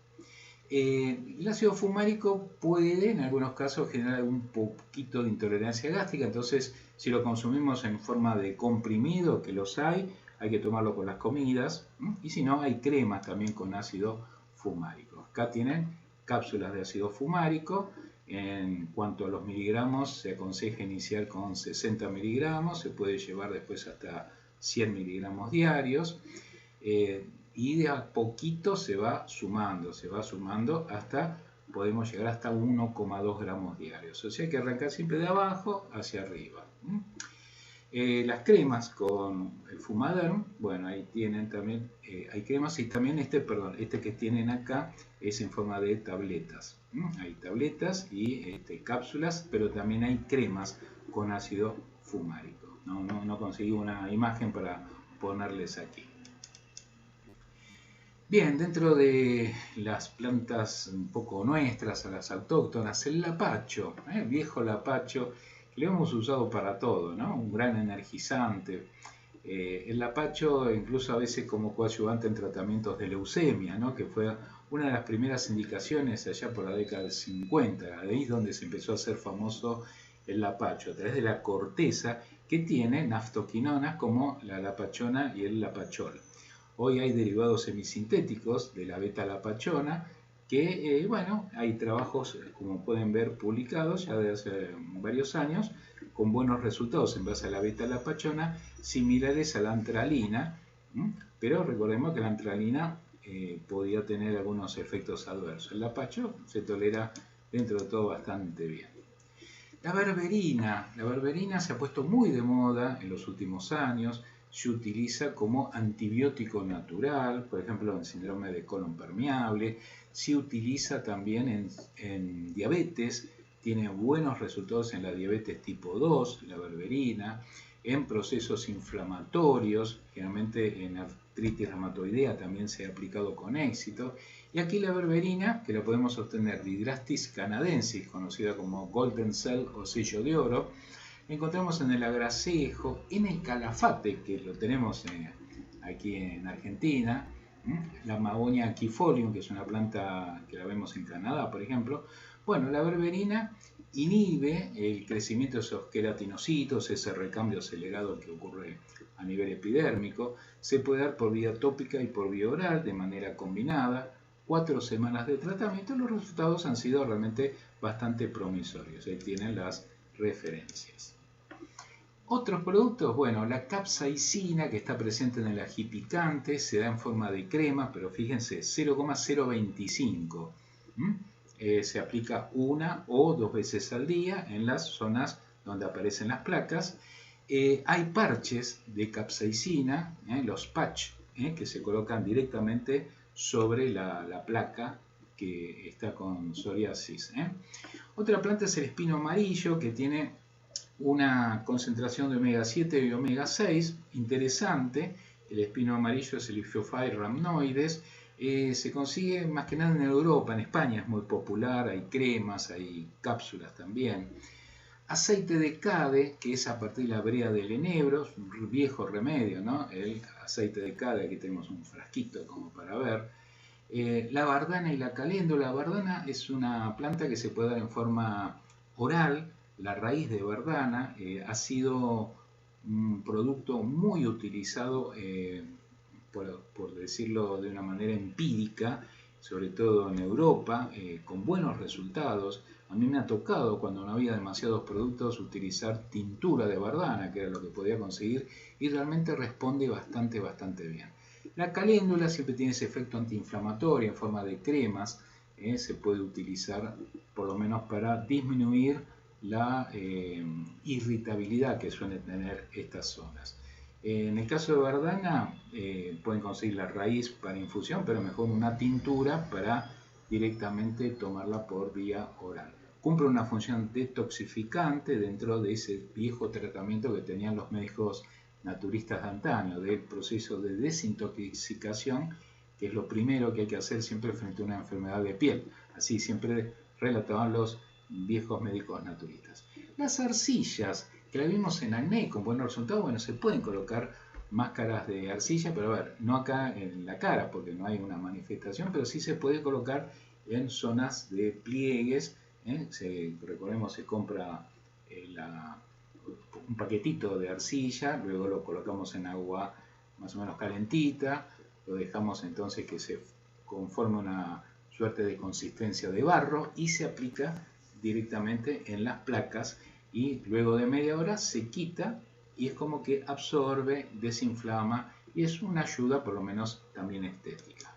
El ácido fumárico puede en algunos casos generar un poquito de intolerancia gástrica, entonces si lo consumimos en forma de comprimido, que los hay que tomarlo con las comidas, y si no, hay cremas también con ácido fumárico. Acá tienen cápsulas de ácido fumárico. En cuanto a los miligramos, se aconseja iniciar con 60 miligramos, se puede llevar después hasta 100 miligramos diarios, y de a poquito se va sumando hasta, podemos llegar hasta 1,2 gramos diarios. O sea que arrancar siempre de abajo hacia arriba. Las cremas con el Fumaderm, bueno, ahí tienen también, hay cremas y también este que tienen acá es en forma de tabletas. Hay tabletas y cápsulas, pero también hay cremas con ácido fumárico. No conseguí una imagen para ponerles aquí. Bien, dentro de las plantas un poco nuestras, a las autóctonas, el lapacho, el viejo lapacho, que lo hemos usado para todo, ¿no? Un gran energizante. El lapacho incluso a veces como coadyuvante en tratamientos de leucemia, ¿no? Que fue una de las primeras indicaciones allá por la década del 50, ahí es donde se empezó a hacer famoso el lapacho, a través de la corteza que tiene naftoquinonas como la lapachona y el lapachol. Hoy hay derivados semisintéticos de la beta-lapachona que, bueno, hay trabajos, como pueden ver, publicados ya desde hace varios años, con buenos resultados en base a la beta-lapachona, similares a la antralina, pero recordemos que la antralina podía tener algunos efectos adversos. El lapacho se tolera dentro de todo bastante bien. La berberina se ha puesto muy de moda en los últimos años. Se utiliza como antibiótico natural, por ejemplo en síndrome de colon permeable. Se utiliza también en diabetes tiene buenos resultados en la diabetes tipo 2, la berberina, en procesos inflamatorios, generalmente en artritis reumatoidea también se ha aplicado con éxito. Y aquí la berberina, que la podemos obtener de Hydrastis canadensis, conocida como Golden Cell o sello de oro, encontramos en el agracejo, en el calafate, que lo tenemos aquí en Argentina, la Magonia aquifolium, que es una planta que la vemos en Canadá, por ejemplo. Bueno, la berberina inhibe el crecimiento de esos queratinocitos, ese recambio acelerado que ocurre a nivel epidérmico. Se puede dar por vía tópica y por vía oral de manera combinada. 4 semanas de tratamiento, los resultados han sido realmente bastante promisorios. Ahí tienen las referencias. Otros productos, bueno, la capsaicina, que está presente en el ají picante, se da en forma de crema, pero fíjense, 0,025. Se aplica 1 o 2 veces al día en las zonas donde aparecen las placas. Hay parches de capsaicina, los patch, que se colocan directamente sobre la placa que está con psoriasis. Otra planta es el espino amarillo, que tiene una concentración de omega 7 y omega 6 interesante. El espino amarillo es el Ichthyophyre rhamnoides. Se consigue más que nada en Europa, en España es muy popular, hay cremas, hay cápsulas también. Aceite de cade, que es a partir de la brea del enebro, es un viejo remedio, ¿no? El aceite de cade, aquí tenemos un frasquito como para ver. La bardana y la caléndula. La bardana es una planta que se puede dar en forma oral. La raíz de bardana ha sido un producto muy utilizado, por decirlo de una manera empírica, sobre todo en Europa, con buenos resultados. A mí me ha tocado, cuando no había demasiados productos, utilizar tintura de bardana, que era lo que podía conseguir, y realmente responde bastante bien. La caléndula siempre tiene ese efecto antiinflamatorio en forma de cremas, se puede utilizar por lo menos para disminuir la irritabilidad que suelen tener estas zonas. En el caso de bardana, pueden conseguir la raíz para infusión, pero mejor una tintura para directamente tomarla por vía oral. Cumple una función detoxificante dentro de ese viejo tratamiento que tenían los médicos naturistas de antaño, del proceso de desintoxicación, que es lo primero que hay que hacer siempre frente a una enfermedad de piel. Así siempre relataban los viejos médicos naturistas. Las arcillas, que la vimos en acné con buenos resultados, bueno, se pueden colocar máscaras de arcilla, pero a ver, no acá en la cara porque no hay una manifestación, pero sí se puede colocar en zonas de pliegues. Recordemos, se compra un paquetito de arcilla, luego lo colocamos en agua más o menos calentita, lo dejamos entonces que se conforme una suerte de consistencia de barro y se aplica directamente en las placas, y luego de media hora se quita y es como que absorbe, desinflama y es una ayuda por lo menos también estética.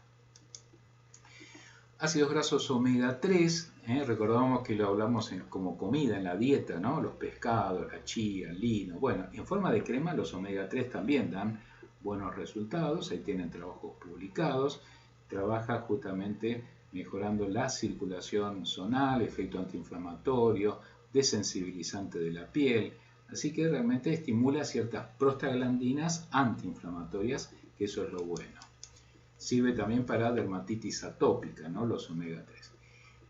Ácidos grasos omega 3, recordamos que lo hablamos como comida en la dieta, ¿no? Los pescados, la chía, el lino. Bueno, en forma de crema los omega 3 también dan buenos resultados, ahí tienen trabajos publicados. Trabaja justamente mejorando la circulación zonal, efecto antiinflamatorio, desensibilizante de la piel, así que realmente estimula ciertas prostaglandinas antiinflamatorias, que eso es lo bueno. Sirve también para dermatitis atópica, ¿no? Los omega 3.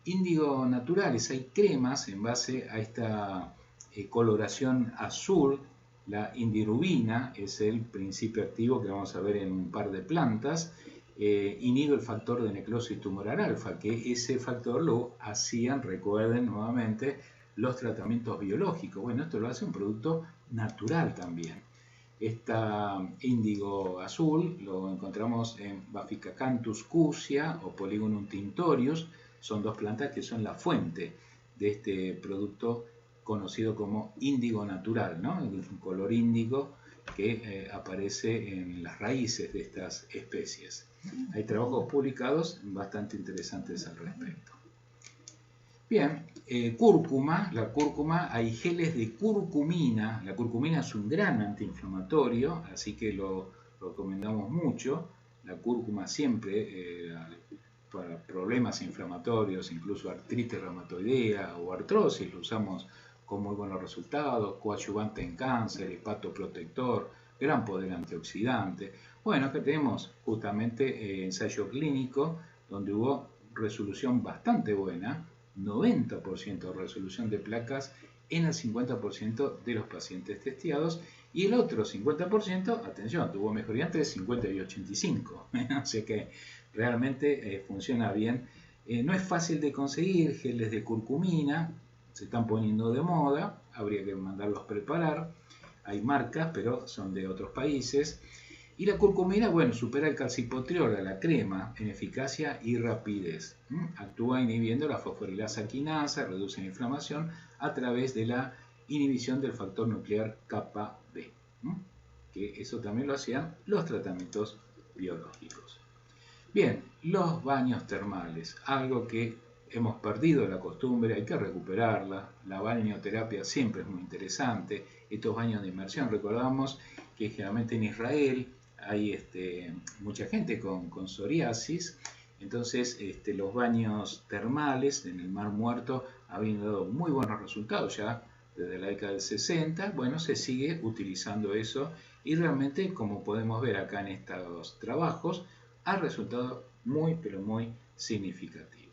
Índigo naturales, hay cremas en base a esta coloración azul. La indirubina es el principio activo que vamos a ver en un par de plantas. Inhibe el factor de necrosis tumoral alfa, que ese factor lo hacían, recuerden nuevamente, los tratamientos biológicos. Bueno, esto lo hace un producto natural también. Esta índigo azul lo encontramos en Baphicacanthus cusia o Polygonum tinctorius. Son dos plantas que son la fuente de este producto conocido como índigo natural, ¿no? Un color índigo que aparece en las raíces de estas especies. Hay trabajos publicados bastante interesantes al respecto. Bien, cúrcuma. La cúrcuma, hay geles de curcumina. La curcumina es un gran antiinflamatorio, así que lo recomendamos mucho. La cúrcuma siempre para problemas inflamatorios, incluso artritis reumatoidea o artrosis, lo usamos con muy buenos resultados, coadyuvante en cáncer, hepatoprotector, gran poder antioxidante. Bueno, acá tenemos justamente ensayo clínico donde hubo resolución bastante buena, 90% de resolución de placas en el 50% de los pacientes testeados, y el otro 50%, atención, tuvo mejoría entre 50 y 85, o sea que realmente funciona bien. No es fácil de conseguir, geles de curcumina, se están poniendo de moda, habría que mandarlos preparar, hay marcas, pero son de otros países. Y la curcumina, bueno, supera el calcipotriol, a la crema, en eficacia y rapidez. Actúa inhibiendo la fosforilasa quinasa, reduce la inflamación a través de la inhibición del factor nuclear kappa B, que eso también lo hacían los tratamientos biológicos. Bien, los baños termales, algo que hemos perdido la costumbre, hay que recuperarla. La balneoterapia siempre es muy interesante. Estos baños de inmersión, recordamos que generalmente en Israel hay mucha gente con psoriasis, entonces los baños termales en el Mar Muerto habían dado muy buenos resultados ya desde la década del 60. Bueno, se sigue utilizando eso y realmente, como podemos ver acá en estos trabajos, ha resultado muy pero muy significativo.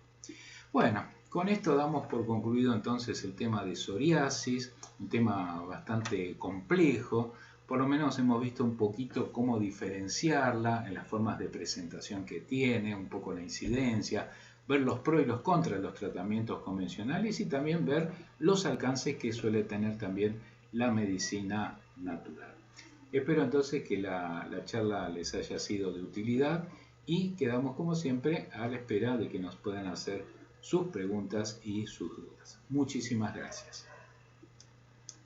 Bueno, con esto damos por concluido entonces el tema de psoriasis, un tema bastante complejo. Por lo menos hemos visto un poquito cómo diferenciarla en las formas de presentación que tiene, un poco la incidencia, ver los pros y los contras de los tratamientos convencionales y también ver los alcances que suele tener también la medicina natural. Espero entonces que la charla les haya sido de utilidad y quedamos como siempre a la espera de que nos puedan hacer sus preguntas y sus dudas. Muchísimas gracias.